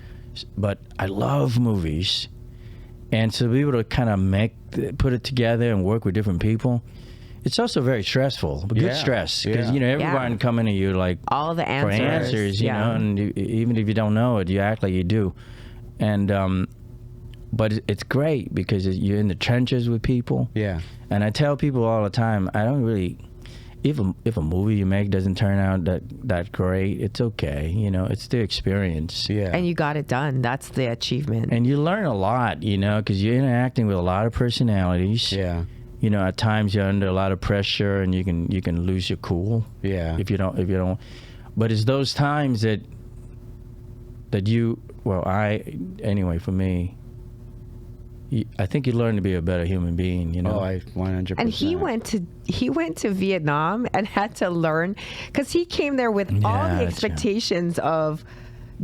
but I love movies, and to be able to kind of put it together and work with different people, it's also very stressful. But good Yeah. stress, because Yeah. you know everyone coming to you like All the for answers. answers, you know, and even if you don't know it, you act like you do, and but it's great because you're in the trenches with people. Yeah. And I tell people all the time, I don't really. If a movie you make doesn't turn out that great, it's okay. You know, it's the experience. Yeah. And you got it done. That's the achievement. And you learn a lot, you know, because you're interacting with a lot of personalities. Yeah. You know, at times you're under a lot of pressure, and you can lose your cool. Yeah. If you don't. But it's those times that you. Well, anyway, for me, I think you learn to be a better human being. You know. Oh, I 100%. And he went to Vietnam and had to learn, because he came there with all Yeah, the that's- expectations of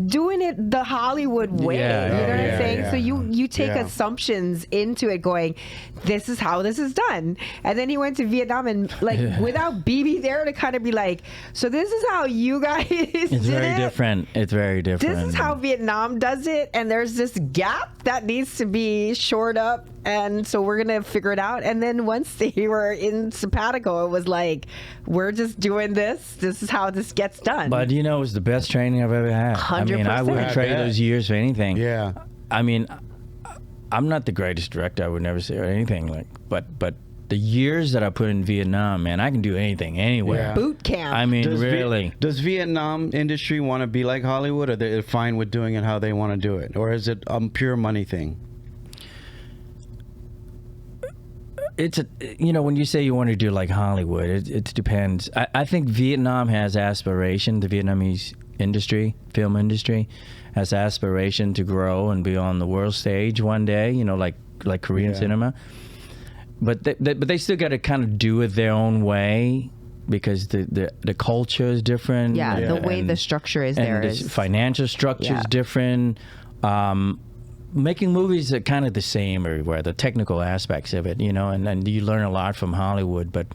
doing it the Hollywood way. Yeah, you know what yeah, I'm saying? yeah. So you take Yeah. assumptions into it, going, this is how this is done. And then he went to Vietnam and like without BB there to kind of be like, so this is how you guys It's did very it. different. It's very different. This is how Vietnam does it, and there's this gap that needs to be shored up, and so we're gonna figure it out. And then once they were in sabbatical, it was like, we're just doing this. This is how this gets done. But you know, it was the best training I've ever had. I mean, I 100%. wouldn't I trade bet. those years for anything. Yeah. I mean, I'm not the greatest director. I would never say or anything like, but the years that I put in Vietnam, man, I can do anything anywhere. Yeah. Boot camp. I mean, really. Does Vietnam industry want to be like Hollywood, or they're fine with doing it how they want to do it, or is it a pure money thing? It's when you say you want to do like Hollywood, it depends. I think Vietnam has aspiration. The Vietnamese film industry, has aspiration to grow and be on the world stage one day. You know, like Korean Yeah. cinema. But they still got to kind of do it their own way, because the culture is different. yeah, the way and- the structure is and there the is financial structure Yeah. is different. Making movies are kind of the same everywhere, the technical aspects of it, you know, and you learn a lot from Hollywood. But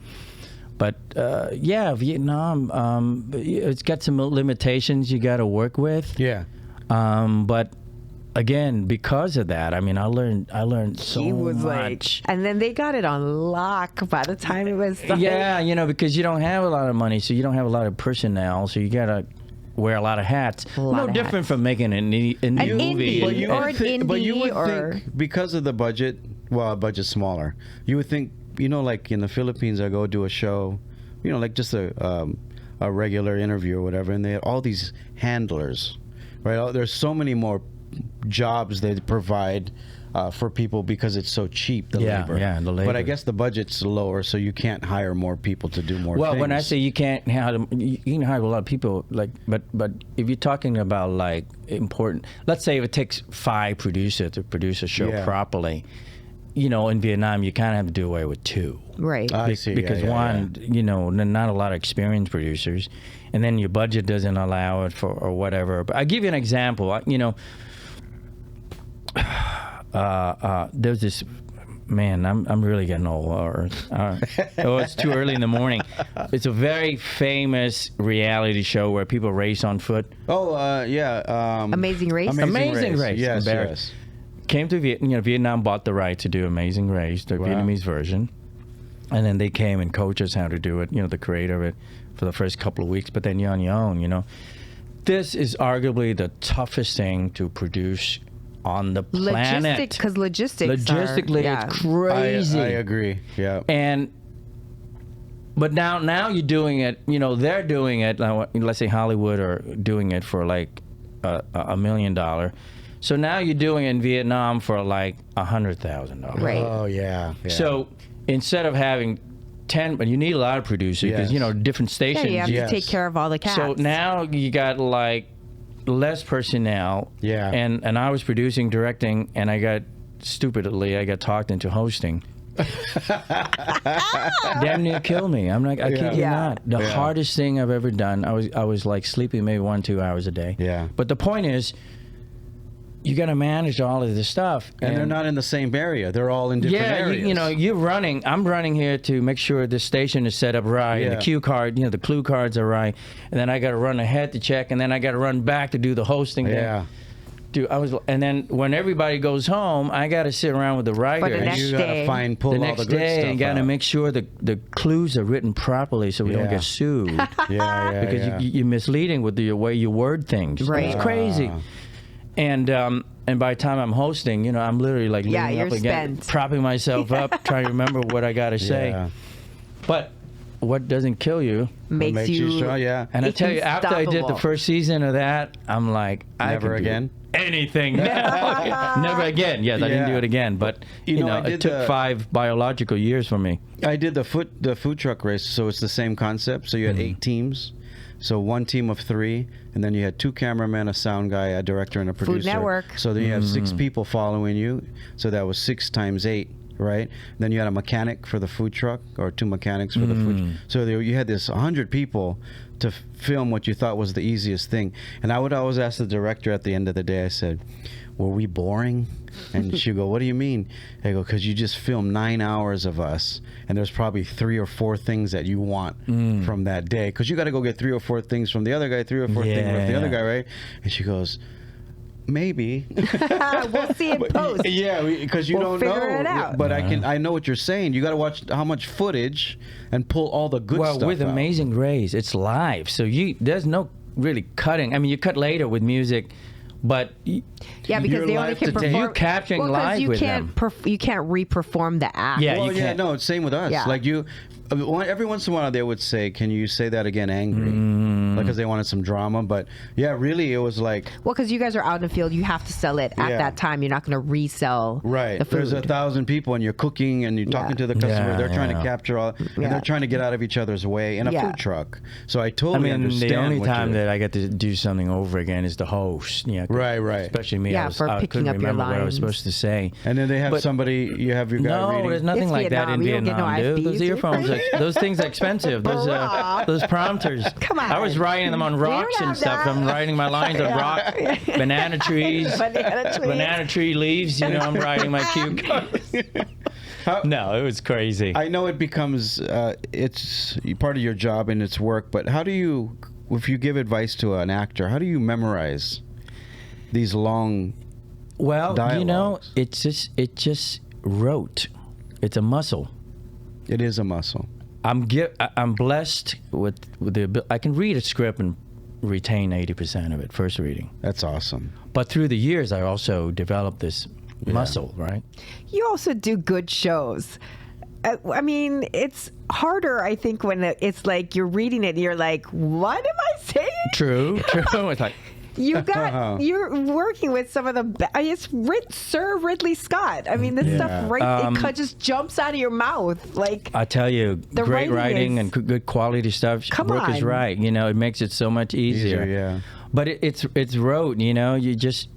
yeah, Vietnam, it's got some limitations you got to work with. Yeah. But again, because of that, I mean, I learned so he was much. like, and then they got it on lock by the time it was done. Yeah, you know, because you don't have a lot of money, so you don't have a lot of personnel, so you gotta wear a lot of hats. lot No of different hats. from making a new movie. indie. But you Or would an but you indie would or- think because of the budget, Well, budget's smaller. You would think, like in the Philippines, I go do a show, like just a regular interview or whatever, and they have all these handlers, right? There's so many more jobs they provide for people because it's so cheap, the labor. Yeah, the labor. But I guess the budget's lower, so you can't hire more people to do more Well, things. when I say you can't hire, you can hire a lot of people, but if you're talking about like important, let's say if it takes 5 producers to produce a show properly, in Vietnam you kind of have to do away with 2. Right. I see. Because one, not a lot of experienced producers, and then your budget doesn't allow it for or whatever. But I'll give you an example. There's this man. I'm really getting old. It's too early in the morning. It's a very famous reality show where people race on foot. Oh, yeah. Amazing Race. Amazing Race. Yes, yes. Came to Vietnam, bought the right to do Amazing Race, the Vietnamese version, and then they came and coached us how to do it. The creator of it for the first couple of weeks, but then you're on your own. This is arguably the toughest thing to produce on the planet. Because logistically, it's crazy. I agree. Yeah. But now you're doing it. They're doing it. Let's say Hollywood are doing it for like $1 million. So now you're doing it in Vietnam for like $100,000. Right. Oh yeah. So instead of having 10, but you need a lot of producers because different stations. Yeah, you have to take care of all the cats. So now you got like less personnel. Yeah. And I was producing, directing, and I got talked into hosting. Damn near killed me. I'm like, I kid you not. The hardest thing I've ever done. I was like sleeping maybe 1-2 hours a day. Yeah. But the point is, you got to manage all of this stuff, and they're not in the same area. They're all in different areas. you're running. I'm running here to make sure the station is set up right, and the cue card, the clue cards are right, and then I got to run ahead to check, and then I got to run back to do the hosting. Yeah. Dude, and then when everybody goes home, I got to sit around with the writer. For the next you got to pull the all next the good day, stuff and got to out. make sure the clues are written properly so we don't get sued. Yeah. Because you're misleading with the way you word things. Right. It's crazy. And by the time I'm hosting, I'm literally like leaning up again, spent. propping myself up, trying to remember what I got to say. Yeah. But what doesn't kill you makes you strong. Yeah. And I tell you, after I did the first season of that, I'm like, Never I can again? do anything. Never again. Yes, I didn't do it again. But it took 5 biological years for me. I did the food truck race, so it's the same concept. So you had 8 teams. So 1 team of 3, and then you had 2 cameramen, a sound guy, a director, and a producer. Food Network. So then you have 6 people following you. So that was 6 times 8, right? Then you had a mechanic for the food truck, or 2 mechanics for the food. So you had this 100 people to film what you thought was the easiest thing. And I would always ask the director at the end of the day, I said, were we boring? And she'd go, what do you mean? I go, because you just filmed 9 hours of us, and there's probably 3 or 4 things that you want from that day. Because you got to go get 3 or 4 things from the other guy, 3 or 4 things from the other guy, right? And she goes, maybe. We'll see in post. Yeah, because you don't figure know. it out. But I know what you're saying. You got to watch how much footage and pull all the good stuff Well, with out. Amazing Race, it's live. So there's no really cutting. I mean, you cut later with music. But Yeah, because You're they only live can to tape. perform. You're capturing 'cause live you with can't them. you can't re-perform the act. Yeah, Well, you yeah, can't. no, it's same with us. Yeah. Like every once in a while they would say, "Can you say that again angry?" Because they wanted some drama. But yeah, really, it was like Well, because you guys are out in the field, you have to sell it at Yeah. that time. You're not going to resell right. the food. There's 1,000 people, and you're cooking, and you're talking to the customer. Yeah, they're trying yeah. to capture all, and Yeah. they're trying to get out of each other's way in a Yeah. food truck. So I I totally mean, understand. the only what time you're- that I get to do something over again is the host. Yeah, Right. Especially me. Yeah, for I picking couldn't up your remember what I was lines. supposed to say. And then they have But- somebody. You have your guy No, reading. there's nothing It's like that in Vietnam. You don't Vietnam, get no dude. Those IFBs. earphones, those things are expensive. Those prompters. Come on. I was writing them on rocks don't and have stuff. that. I'm writing my lines on rock, banana trees, banana tree leaves. I'm writing my cue cards. No, it was crazy. I know it becomes it's part of your job and it's work, but how do you, if you give advice to an actor, how do you memorize these long? Well, dialogues? it just wrote. It's a muscle. It is a muscle. I'm blessed with the I can read a script and retain 80% of it first reading. That's awesome. But through the years, I also developed this muscle, right? You also do good shows. I mean, it's harder, I think, when it's like you're reading it and you're like, what am I saying? True. It's like, You're working with some of the it's Sir Ridley Scott. I mean, this stuff it just jumps out of your mouth. Like, I tell you, the great writing is- and good quality stuff. Come Brooke is on. right. You know, it makes it so much easier. yeah. But it's rote. You know, you just.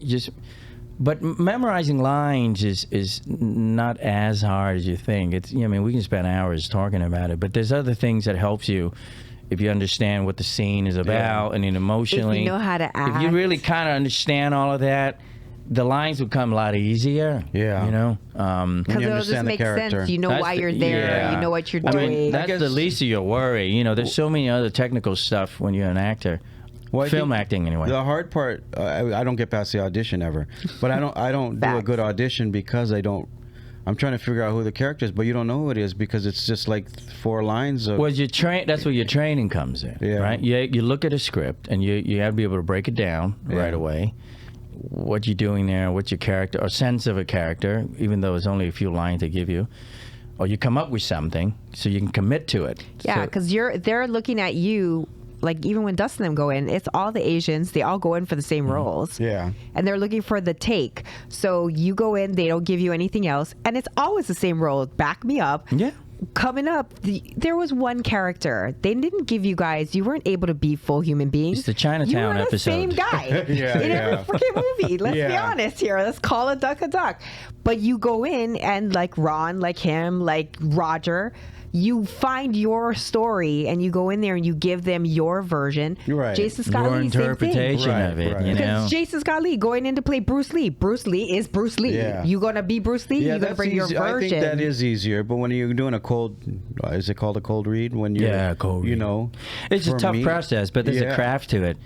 But memorizing lines is not as hard as you think. It's. I mean, we can spend hours talking about it, but there's other things that helps you. If you understand what the scene is about, and then emotionally, if you know how to act, if you really kind of understand all of that, the lines will come a lot easier. Yeah. You know? because it'll just understand the make character. sense. You know That's why the- you're there. yeah. You know what you're I doing. mean, that's guess- the least of your worry. You know, there's so many other technical stuff when you're an actor. Well, I Film think acting, anyway. The hard part, I don't get past the audition ever, but I don't do a Facts. good audition because I'm trying to figure out who the character is, but you don't know who it is because it's just like 4 lines of. Well, that's where your training comes in, Yeah. right? You look at a script and you have to be able to break it down right away. What you're doing there, what's your character, or sense of a character, even though it's only a few lines they give you, or you come up with something so you can commit to it. Yeah, So- because they're looking at you. Like, even when Dustin and them go in, it's all the Asians. They all go in for the same roles. Yeah. And they're looking for the take. So you go in, they don't give you anything else. And it's always the same role. Back me up. Yeah. Coming up, there was one character. They didn't give you guys, you weren't able to be full human beings. It's the Chinatown you were the episode. same guy Yeah, in every yeah. freaking movie. Let's be Yeah. honest here. Let's call a duck a duck. But you go in and like Ron, like him, like Roger, you find your story and you go in there and you give them your version. You're right. Jason Scott Your Lee, same thing. interpretation Right, of it, right. you know? Because Jason Scott Lee going in to play Bruce Lee. Bruce Lee is Bruce Lee. Yeah. You gonna be Bruce Lee? Yeah, you gonna that's bring easy. your I version. think that is easier, but when you're doing a cold, is it called a cold read? When you're, cold you read. know, It's a for tough me- process, but there's a Yeah. craft to it.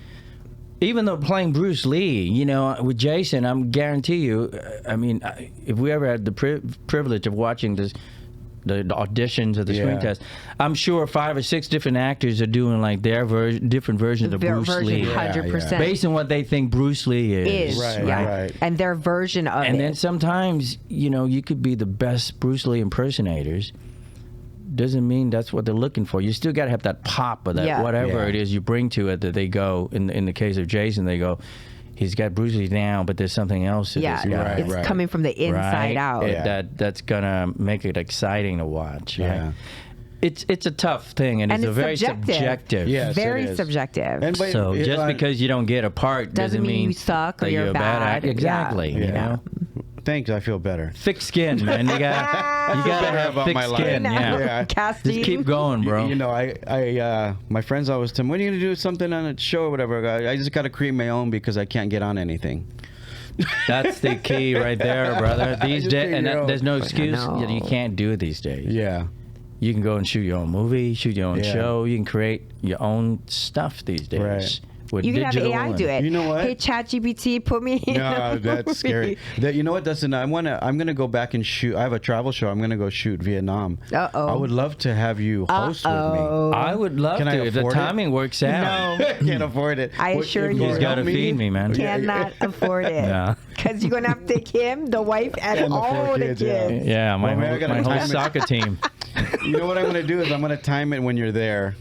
Even though playing Bruce Lee, you know, with Jason, I'm guarantee you. I mean, if we ever had the privilege of watching the auditions of the screen Yeah. test, I'm sure 5 or 6 different actors are doing like their different versions of Their Bruce version, Lee, 100%. based on what they think Bruce Lee is. Right, yeah. right. And their version of And it. then sometimes, you know, you could be the best Bruce Lee impersonators. Doesn't mean that's what they're looking for. You still got to have that pop or that Yeah. whatever Yeah. it is you bring to it that they go, in the case of Jason, they go, he's got Bruce Lee down, but there's something else to yeah, this guy. Right, it's right. coming from the inside Right? out. Yeah. That's going to make it exciting to watch. Yeah. Right? It's a tough thing, and, And it's a it's very subjective. subjective. Yes, Very it is. subjective. And but- So just I- because you don't get a part Doesn't mean you suck or that you're a bad bad. actor. Exactly. Yeah. You Yeah. know? Thanks, I feel better. Thick skin, man. You got to better have about thick my life. skin. Now, Yeah. casting. Just keep going, bro. You know, my friends always tell me, when are you going to do something on a show or whatever? I just got to create my own because I can't get on anything. That's the key right there, brother. These Just days, figure and it out. there's no excuse. know. You can't do it these days. Yeah. You can go and shoot your own movie, shoot your own Yeah. show. You can create your own stuff these days. Right. With You can have digital AI and- do it. You know what? Hey, ChatGPT, put me in No, a that's movie. scary. You know what, Dustin? I'm gonna go back and shoot. I have a travel show. I'm gonna go shoot Vietnam. Uh-oh. I would love to have you host Uh-oh. I would love Can I to if the afford it? timing works out. No. with me. Can't afford it. I What- assure if you. You just got to help feed me, man. Cannot afford it. Yeah. Because you're going to have to take him, the wife, and And the four all the kids, kids. yeah. Yeah, my Well, man, I whole, gotta my whole time it. soccer team. You know what I'm gonna do is I'm gonna time it when you're there.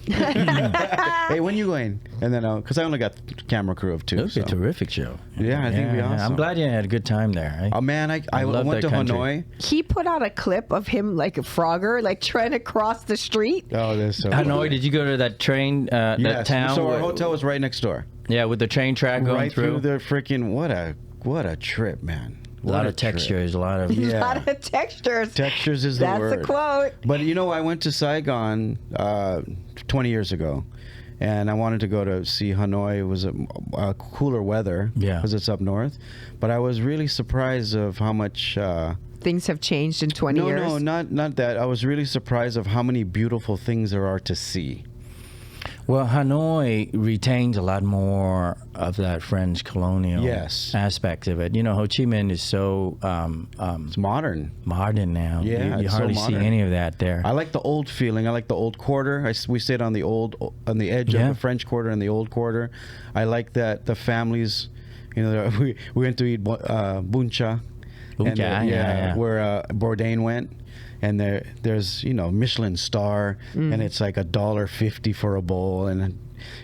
Hey, when you going? And then because I only got camera crew of 2. It would be So. a terrific show. Yeah, I think it'd be I'm awesome. glad you had a good time there. Eh? Oh man, I love went that to country. Hanoi. He put out a clip of him like a Frogger, like trying to cross the street. Oh, that's so. Hanoi, did you go to that train, that Yes. town? So our where- hotel was right next door. Yeah, with the train track going Right through. through the freaking what a trip, man. a lot What of trip. textures, a lot of. A Yeah. lot of textures. Textures is the That's word. a quote. But you know, I went to Saigon 20 years ago, and I wanted to go to see Hanoi. It was a cooler weather Yeah. because it's up north. But I was really surprised of how much. Things have changed in 20 years. No, not that. I was really surprised of how many beautiful things there are to see. Well, Hanoi retains a lot more of that French colonial Yes. aspect of it. You know, Ho Chi Minh is so It's modern. modern now. Yeah, you it's so hardly see modern. any of that there. I like the old feeling. I like the old quarter. We stayed on the edge Yeah. of the French Quarter and the old quarter. I like that the families, you know, we went to eat buncha, And yeah. where Bourdain went. And there's Michelin star, and it's like $1.50 for a bowl, and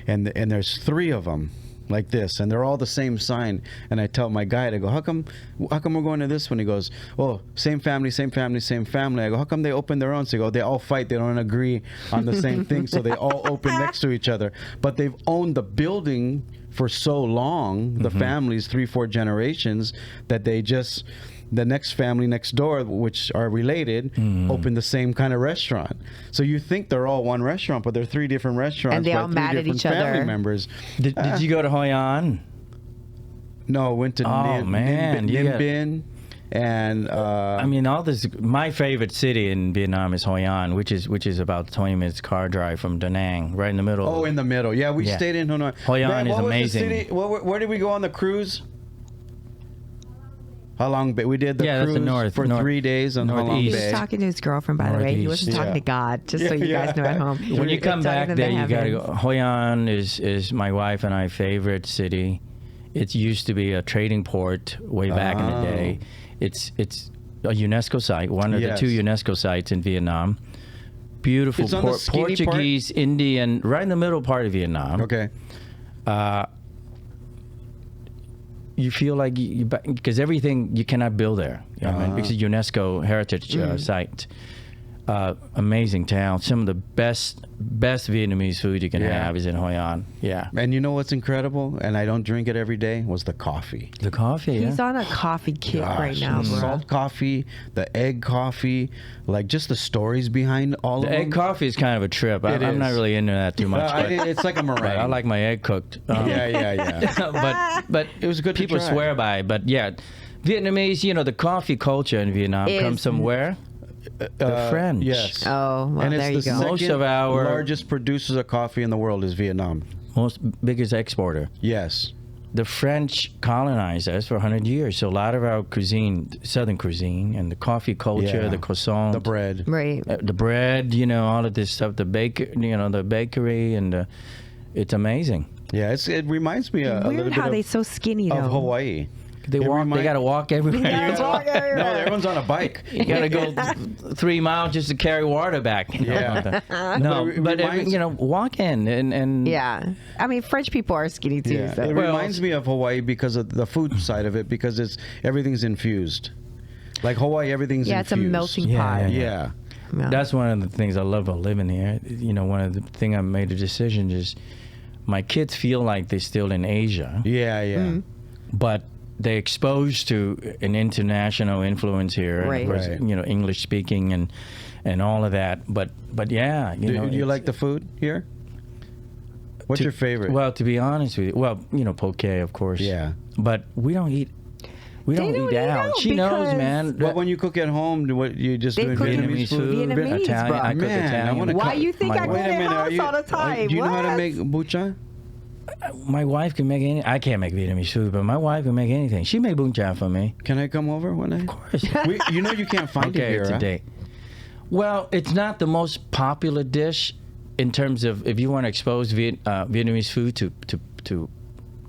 there's 3 of them like this, and they're all the same sign. And I tell my guide, I go, how come we're going to this one? He goes, oh, same family, same family, same family. I go, how come they open their own? So they go, they all fight, they don't agree on the same thing, so they all open next to each other. But they've owned the building for so long, the families, 3-4 generations, that they just, the next family next door, which are related, open the same kind of restaurant. So you think they're all one restaurant, but they're 3 different restaurants, and they all mad at each family other. members. Did you go to Hoi An? No, went to you Ninh Binh, and I mean, all this. My favorite city in Vietnam is Hoi An, which is about 20 minutes car drive from Da Nang, right in the middle. in the middle. Yeah, we stayed in Hanoi. Hoi An is amazing. The city? Where did we go on the cruise? Halong Bay. We did the cruise that's the north, for 3 days on Halong northeast. He was Bay. talking to his girlfriend, by the way. He wasn't talking to God, just so you guys know at home. When you come back there, you got to go. heavens. Hoi An is my wife and I favorite city. It used to be a trading port way back in the day. It's a UNESCO site, one of the 2 UNESCO sites in Vietnam. Beautiful It's on the skinny part? Portuguese, Indian, right in the middle part of Vietnam. Okay. You feel like because everything you cannot build there. You know what I mean? Because it's a UNESCO heritage site. Amazing town. Some of the best Vietnamese food you can have is in Hoi An. Yeah. And you know what's incredible? And I don't drink it every day. Was the coffee. The coffee. He's on a coffee kick right now, the bro. salt coffee, the egg coffee, like just the stories behind all The of them. egg coffee is kind of a trip. It I'm not is. really into that too much. But, It's like a meringue. but I like my egg cooked. Yeah. But It was good to people try. swear by it. But yeah, Vietnamese, the coffee culture in Vietnam comes from where? The French. Yes. Oh, well, And there it's you the go. Most second of our- largest producers of coffee in the world is Vietnam. Biggest exporter. Yes. The French colonized us for 100 years, so a lot of our cuisine, Southern cuisine, and the coffee culture, Yeah. the croissant, The bread. Right. the bread, all of this stuff, the the bakery, and it's amazing. Yeah, it reminds me a little Weird bit how they so skinny, though. of Hawaii. They got to walk everywhere. No, everyone's on a bike. You got to go 3 miles just to carry water back. Yeah. No, But it but reminds- walk in and Yeah. I mean, French people are skinny, too. Yeah, So. it reminds me of Hawaii because of the food side of it, because everything's infused. Like Hawaii, everything's Yeah, it's a infused. melting Yeah, pot. Yeah. Yeah. That's one of the things I love about living here. One of the thing I made a decision is my kids feel like they're still in Asia, Yeah. but they're exposed to an international influence here, Right. and of course, Right. English speaking and all of that. But yeah, Do you it's- like the food here? What's your favorite? Well, to be honest with you, poke, of course. Yeah. But we don't eat. We They don't don't eat eat out. out She knows, because- man. Well, when you cook at home, what you just They doing cook Vietnamese food, Vietnamese, Italian. bro. I cook Man, I Italian. wanna Why cook- you think my I go wife- to their house all the time? Do you know how to What? make bucha? My wife can make any. I can't make Vietnamese food, but my wife can make anything. She made bún chả for me. Can I come over one night? Of course. You can't find it Okay, here, huh? today. Well, it's not the most popular dish in terms of if you want to expose Vietnamese food to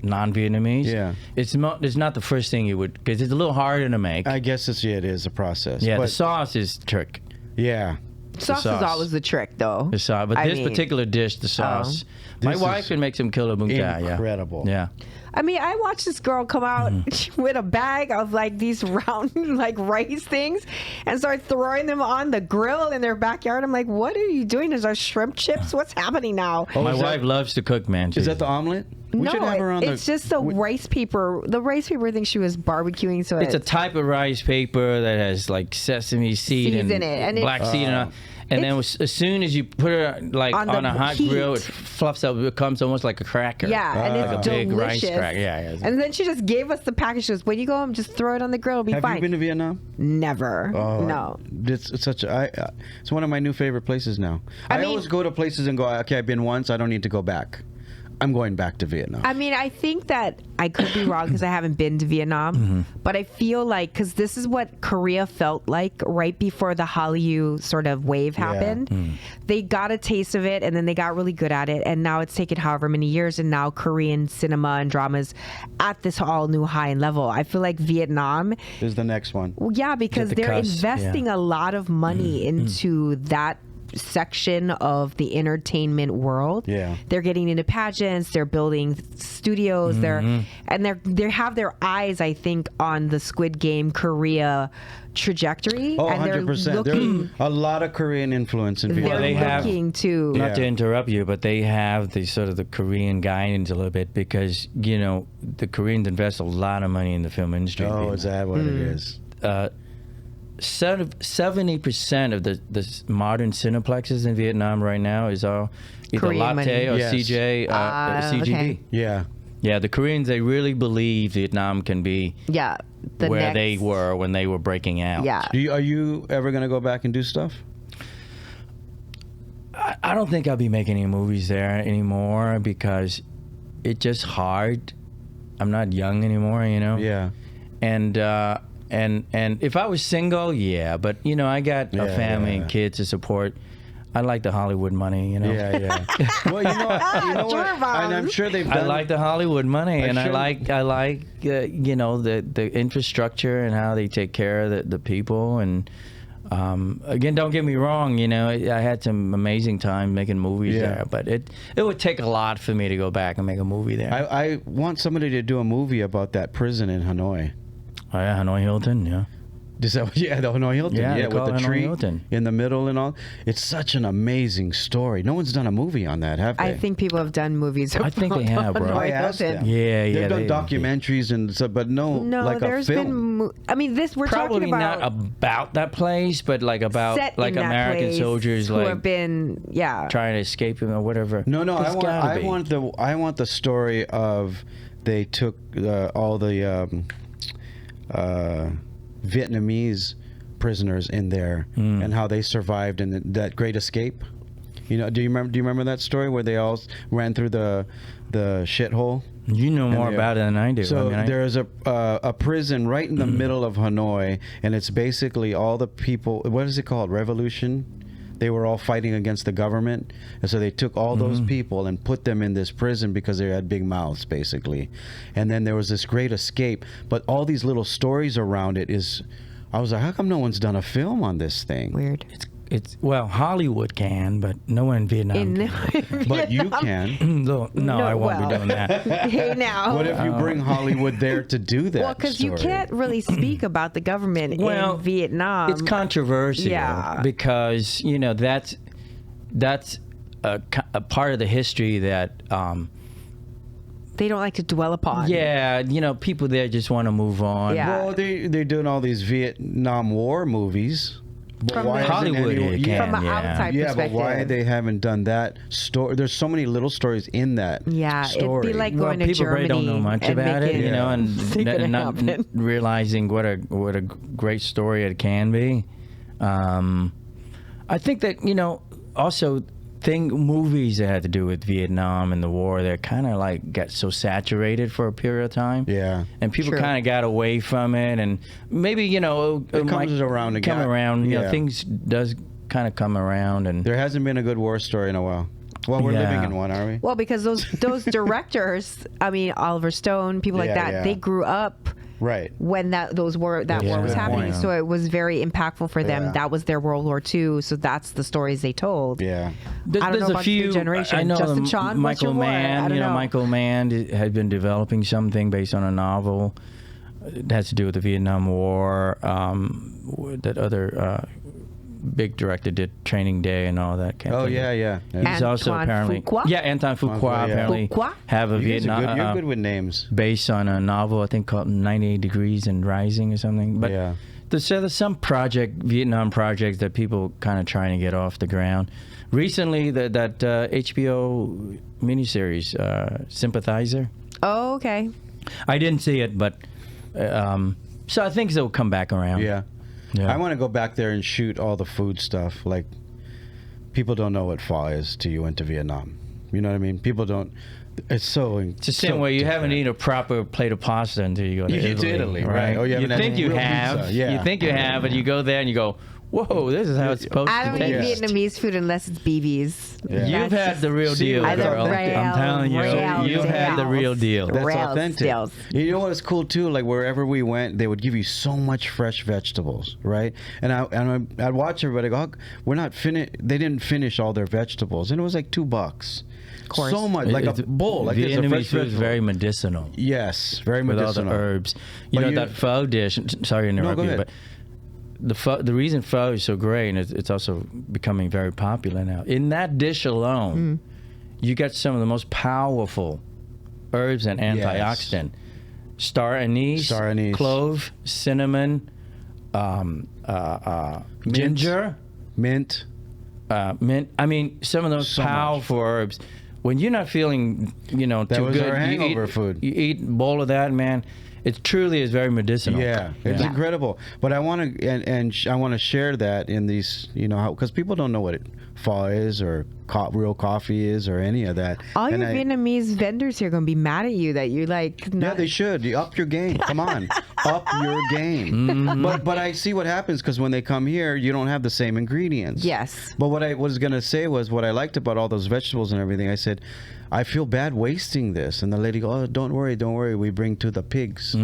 non-Vietnamese. Yeah. It's not the first thing you would, because it's a little harder to make. I guess it is a process. Yeah, but, the sauce is trick. Yeah. Sauce is sauce. always the trick, though. The sauce, but I this mean, particular dish, the sauce. My This wife is can make some killer bún chả. incredible. Yeah. I mean, I watched this girl come out Mm-hmm. with a bag of like these round like rice things and start throwing them on the grill in their backyard. I'm like, what are you doing? Is our shrimp chips? What's happening now? Oh, My is that- wife loves to cook, man. Is that the omelet? We no, should have her on it's just the rice paper. The rice paper thing she was barbecuing, so It's a type of rice paper that has like sesame seed Seeds and, in it, and black seed and all. And then as soon as you put it like On on, the a hot heat. grill, it fluffs up. It becomes almost like a cracker. Yeah, and like it's a big delicious. rice cracker. Yeah. And then she just gave us the package. She goes, when you go home, just throw it on the grill. It'll be Have fine. you been to Vietnam? Never. Oh, No. It's such a. It's one of my new favorite places now. I mean- always go to places and go, okay, I've been once. I don't need to go back. I'm going back to Vietnam. I mean, I think that I could be wrong because I haven't been to Vietnam, but I feel like because this is what Korea felt like right before the Hallyu sort of wave happened. They got a taste of it and then they got really good at it, and now it's taken however many years, and now Korean cinema and dramas at this all new high and level. I feel like Vietnam is the next one. Well, yeah, because the they're cusp, investing a lot of money into that section of the entertainment world. Yeah. They're getting into pageants, they're building studios, they have their eyes, I think, on the Squid Game Korea trajectory. Oh, and 100%. There's a lot of Korean influence in Vietnam. they're they have- looking to Not to interrupt you, but they have the sort of the Korean guidance a little bit because the Koreans invest a lot of money in the film industry. Oh, is that what it is? 70% of the modern cineplexes in Vietnam right now is all either Korean Latte money. or Yes. CGV. okay. Yeah. Yeah, the Koreans, they really believe Vietnam can be the where they were when they were breaking out. Yeah. Are you ever going to go back and do stuff? I don't think I'll be making any movies there anymore because it's just hard. I'm not young anymore, Yeah. And if I was single, yeah, but I got a family and kids to support. I like the Hollywood money, Yeah, yeah. Well, you know what? And I'm sure they've done. I like the Hollywood money, and sure- I like the infrastructure and how they take care of the people. And again, don't get me wrong, I had some amazing time making movies Yeah. there, but it would take a lot for me to go back and make a movie there. I want somebody to do a movie about that prison in Hanoi. Oh yeah, Hanoi Hilton, yeah. Is that, the Hanoi Hilton. Yeah, they with call the it Hanoi tree Hilton. in the middle and all. It's such an amazing story. No one's done a movie on that, have they? I think people have done movies. I think they have, bro. Hanoi I asked Hilton. them. Yeah, They've done they- documentaries and stuff, but no, like a there's film. been. I mean, we're Probably talking about not about that place, but like about set like in that American place soldiers who like have been trying to escape him or whatever. No, It's gotta be. I want the story of they took all the Vietnamese prisoners in there and how they survived in that Great Escape. Do you remember that story where they all ran through the shithole? You know more they- about it than I do. So I mean, there's a prison right in the middle of Hanoi, and it's basically all the people. What is it called? Revolution. They were all fighting against the government, and so they took all those people and put them in this prison because they had big mouths, basically. And then there was this Great Escape, but all these little stories around it is. I was like, how come no one's done a film on this thing? weird. it's well, Hollywood can, but no one in Vietnam. can. But you can. No, I won't be doing that. Hey, now. What if you bring Hollywood there to do that? Well, because you story? can't really speak about the government Well, in Vietnam. It's controversial Yeah. because that's a part of the history that they don't like to dwell upon. people there just want to move on. Yeah. Well, they're doing all these Vietnam War movies. But From why the- hasn't Hollywood anyone- it can, From an outside Yeah, but perspective. why they haven't done that story? There's so many little stories in that Yeah, story. it'd be like Well, going to people Germany. really don't know much and about it, making- and think it not happened. realizing what a great story it can be. I think that also movies that had to do with Vietnam and the war, they're kind of like got so saturated for a period of time. Yeah. and people True. kind of got away from it, and maybe it comes might around again. Come around, Yeah. things does kind of come around, and There hasn't been a good war story in a while. Well, we're Yeah. living in one, are we? Well, because those directors, I mean, Oliver Stone, people like Yeah, that, yeah. they grew up Right. when that war was good happening. point. So it was very impactful for them. Yeah. That was their World War II. So that's the stories they told. Yeah. I don't know a about the new few. generation. I know Justin Chon, what's your Michael war? I Mann. don't know. Michael Mann had been developing something based on a novel. It has to do with the Vietnam War. That other big director did Training Day and all that kind of Oh thing. yeah. He's also Antoine apparently Fuqua? Anton Fuqua Fuqua, yeah. apparently Fuqua? have a You guys are Vietnam you're good with names. based on a novel I think called 98 Degrees and Rising or something. But Yeah. there's some Vietnam projects that people kind of trying to get off the ground. Recently, that HBO miniseries, Sympathizer. Oh, okay. I didn't see it, but so I think it'll come back around. Yeah. Yeah. I want to go back there and shoot all the food stuff. Like, people don't know what pho is till you went to Vietnam. You know what I mean? People don't. It's so. It's the same way you haven't eaten a proper plate of pasta until you go to You get to Italy, Italy, right? Or you you haven't had think you real have, pizza, yeah. you think you have, and you go there and you go, whoa, this is how it's supposed I to don't eat taste. Vietnamese food unless it's BB's. Yeah. You've That's had the real See, deal, like girl. the I'm telling you, you've had the real deal. That's Real authentic. deals. You know what's cool too? Like wherever we went, they would give you so much fresh vegetables, right? And I'd watch everybody go, "Oh, we're not finished." They didn't finish all their vegetables, and it was like $2. course. So much, like a bowl, like this, a Vietnamese fresh food is vegetable. very medicinal. Yes, very With all medicinal. the herbs. You But know you- that pho dish. Sorry to interrupt go you, ahead. but the reason pho is so great, and it's also becoming very popular now. In that dish alone, you get some of the most powerful herbs and antioxidant. Star anise, clove, cinnamon, ginger, mint. mint. I mean, some of those So much. powerful herbs. When you're not feeling, That too was good, our hangover food. You eat a bowl of that, man. It truly is very medicinal. Yeah, it's incredible. But I want to I want to share that in these, because people don't know what pho is or real coffee is or any of that. All And your Vietnamese vendors here are going to be mad at you that you like. Yeah, they should. You up your game. Come on, up your game. But I see what happens because when they come here, you don't have the same ingredients. Yes. But what I was gonna say was what I liked about all those vegetables and everything. I said, I feel bad wasting this, and the lady go, "Oh, don't worry. We bring to the pigs."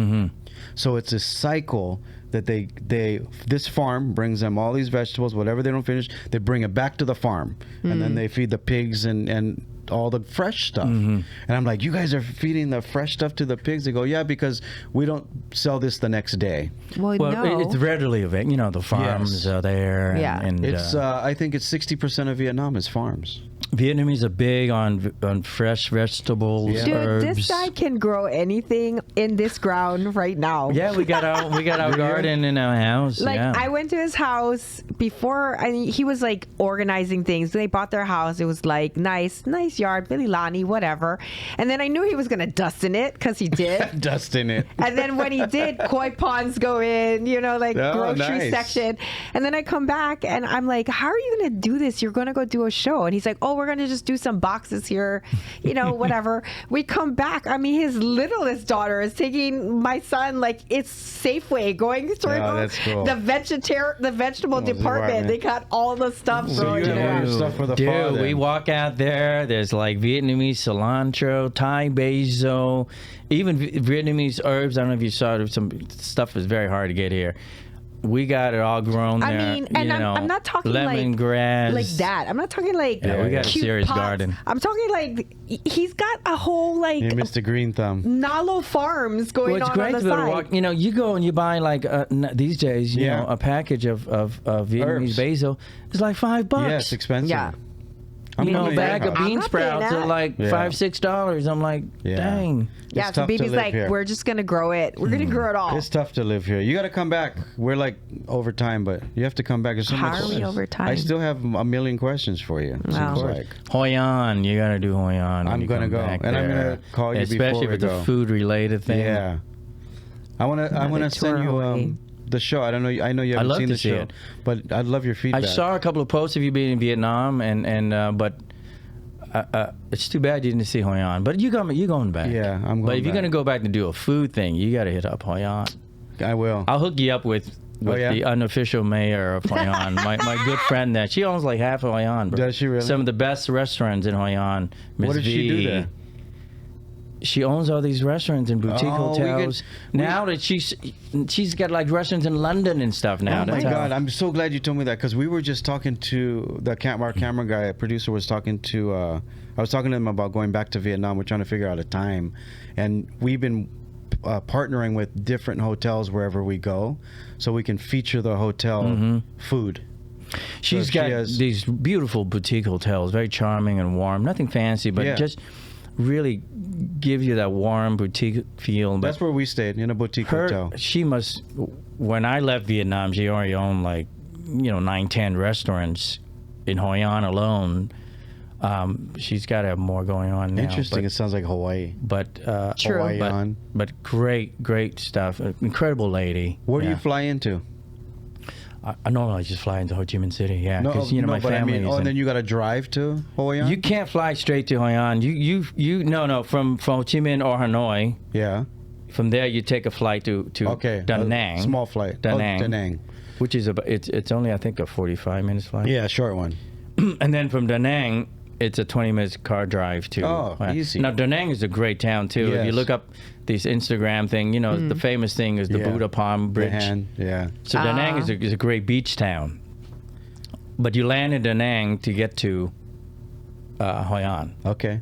So it's a cycle that this farm brings them all these vegetables, whatever they don't finish, they bring it back to the farm, and then they feed the pigs and all the fresh stuff. And I'm like, you guys are feeding the fresh stuff to the pigs? They go, yeah, because we don't sell this the next day. Well, Well, no. it's readily available. The farms are there. Yeah. And It's I think it's 60% of Vietnam is farms. Vietnamese are big on fresh vegetables, Yeah. Dude, herbs. this guy can grow anything in this ground right now. Yeah, we got our garden in our house. Like, yeah. I went to his house before, he was like organizing things. They bought their house. It was like nice yard, Billy Lani, whatever. And then I knew he was going to dust in it because he did. Dust in it. And then when he did, koi ponds go in, grocery nice. section. And then I come back and I'm like, how are you going to do this? You're going to go do a show. And he's like, oh, we're going to just do some boxes here, whatever. We come back. I mean, his littlest daughter is taking my son, like it's Safeway, going through that's cool. the vegetable department. They got all the stuff So growing you have all around. your stuff for the Dude, pho, then. we walk out there. There's like Vietnamese cilantro, Thai basil, even Vietnamese herbs. I don't know if you saw it. Some stuff is very hard to get here. We got it all grown there. I mean, and I'm not talking lemongrass, like that. I'm not talking like Yeah, we got a cute serious pots. garden. I'm talking like he's got a whole like Yeah, Mr. Green Thumb. Nalo Farms going Well, it's on great the to be able to side. walk. You go and you buy like these days, Yeah. a package of Vietnamese Herbs. basil. It's like $5. Yeah, it's expensive. Yeah. I'm A going to bag your of house. bean I'm not paying sprouts are that. like Yeah. $5-6. I'm like, Yeah. dang. Yeah, It's so tough to BB's live like, here. we're just gonna grow it. We're gonna grow it all. It's tough to live here. You got to come back. We're like over time, but you have to come back. There's so How much. are we over time? I still have a million questions for you. Wow. Seems like. Hoi An, you gotta do Hoi An. when I'm you gonna come go. back And I'm there. gonna call you especially before we with the go. food related thing. Yeah. I want to send tour you away. the show. I don't know. I know you haven't love seen to the see show, it. but I'd love your I feedback. saw a couple of posts of you being in Vietnam, but it's too bad you didn't see Hoi An. But you're going back. Yeah, I'm But going if you're back. gonna go back to do a food thing, you gotta hit up Hoi An. I will. I'll hook you up with yeah? the unofficial mayor of Hoi An, my good friend there. She owns like half of Hoi An. Bro. Does she really? Some of the best restaurants in Hoi An. Ms. What does she do V. there? She owns all these restaurants and boutique Oh, we hotels. Now that she's got like restaurants in London and stuff now. Oh my That's how- God! I'm so glad you told me that because we were just talking to our camera guy, producer was talking to. I was talking to him about going back to Vietnam. We're trying to figure out a time, and we've been partnering with different hotels wherever we go, so we can feature the hotel food. She's So she got has- these beautiful boutique hotels, very charming and warm. Nothing fancy, but Yeah. just really gives you that warm boutique feel. But That's where we stayed, in a boutique hotel. she must. When I left Vietnam, she already owned like 9-10 restaurants in Hoi An alone. She's got to have more going on now. Interesting. It sounds like Hawaii. But True. Hawaii but, on. but great stuff. Incredible lady. Where do Yeah. you fly into? I normally just fly into Ho Chi Minh City. Yeah, No, because my but I family. mean, is and in- then you got to drive to Hoi An? you can't fly straight to Hoi An. No, from Ho Chi Minh or Hanoi. Yeah. From there, you take a flight to Okay. Da Nang. Small flight. Da Oh, Nang. Da Nang. Which is about it's only I think a 45 minutes flight. Yeah, short one. And then from Da Nang, it's a 20 minutes car drive to. Oh, easy. Now Da Nang is a great town too. If you Yes. look up this Instagram thing, the famous thing is the Yeah. Buddha Palm The Bridge. hand, yeah. So Da Nang is a great beach town. But you land in Da Nang to get to Hoi An. Okay.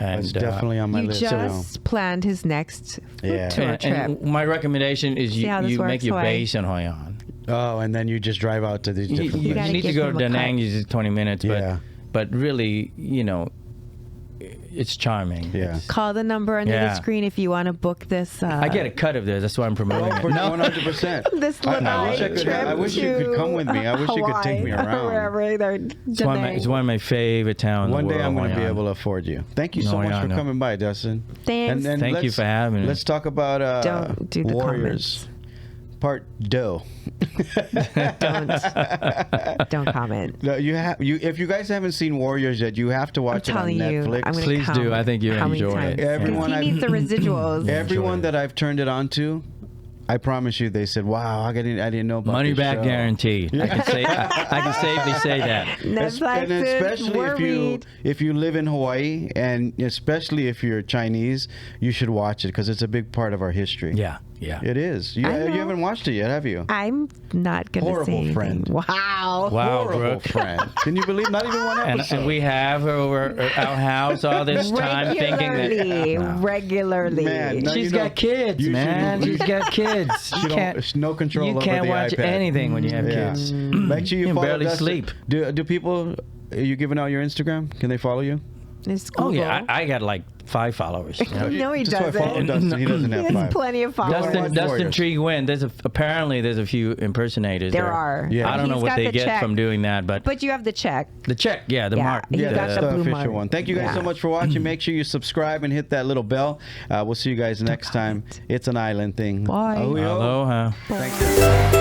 And, That's definitely on my You list. just planned his next Yeah. tour trip. and my recommendation is See how this you make works, your Hoi. base in Hoi An. Oh, and then you just drive out to these You, different you gotta need to give go to him a Da cut. Nang, it's 20 minutes, Yeah. but really, it's charming. Yeah. It's- Call the number under the Yeah. screen if you want to book this. I get a cut of this. That's why I'm promoting it. 100%. This I Lanai wish I could. trip I wish you could to come with me. I wish you could take me Hawaii, around. wherever they're. It's one of my favorite towns in One the day world. I'm going to Hoi be An. able to afford you. Thank you so No, much yeah, for no. coming by, Dustin. Thanks. Thank you let's- for having me. Let's talk about Don't do the Warriors. Part Doe. Don't comment. No, if you guys haven't seen Warriors yet, you have to I'm watch it on telling you, Netflix. I'm gonna Please count do. I think you'll how many enjoy times. it. Everyone 'Cause he I've- needs the residuals. Everyone Enjoy it. that I've turned it on to, I promise you, they said, "Wow, I didn't know about Money this back show." guarantee. I can safely say that. Netflix And is especially worried. if you live in Hawaii, and especially if you're Chinese, you should watch it because it's a big part of our history. Yeah, yeah. It is. You I know. haven't watched it yet, have you? I'm not gonna Horrible say anything. friend. Wow. Wow, Horrible Brooke. friend. Can you believe? Not even one And, episode. and we have her over at our house all this time thinking Regularly, that regularly. Man, no, she's you know, got kids, you man. should- She's got kids. She don't- no control You over can't the watch iPad. anything when you have Yeah. kids. Make sure you You follow barely Dustin. sleep. Do people? Are you giving out your Instagram? Can they follow you? It's Oh yeah, Google. I got like 5 followers. You know? No, he Just so I follow doesn't. Dustin. He doesn't He have has 5. plenty of followers. Watch Dustin Warriors. Tree Win. Apparently there's a few impersonators. There are. Yeah. I don't know He's what got they the get check. from doing that, but But you have the check. the check, the Yeah, mark. he Yeah, got that's the the blue official mark. one. Thank you guys Yeah. so much for watching. Make sure you subscribe and hit that little bell. We'll see you guys next time. It's an island thing. Bye. Ahuyo. Aloha. Thank you.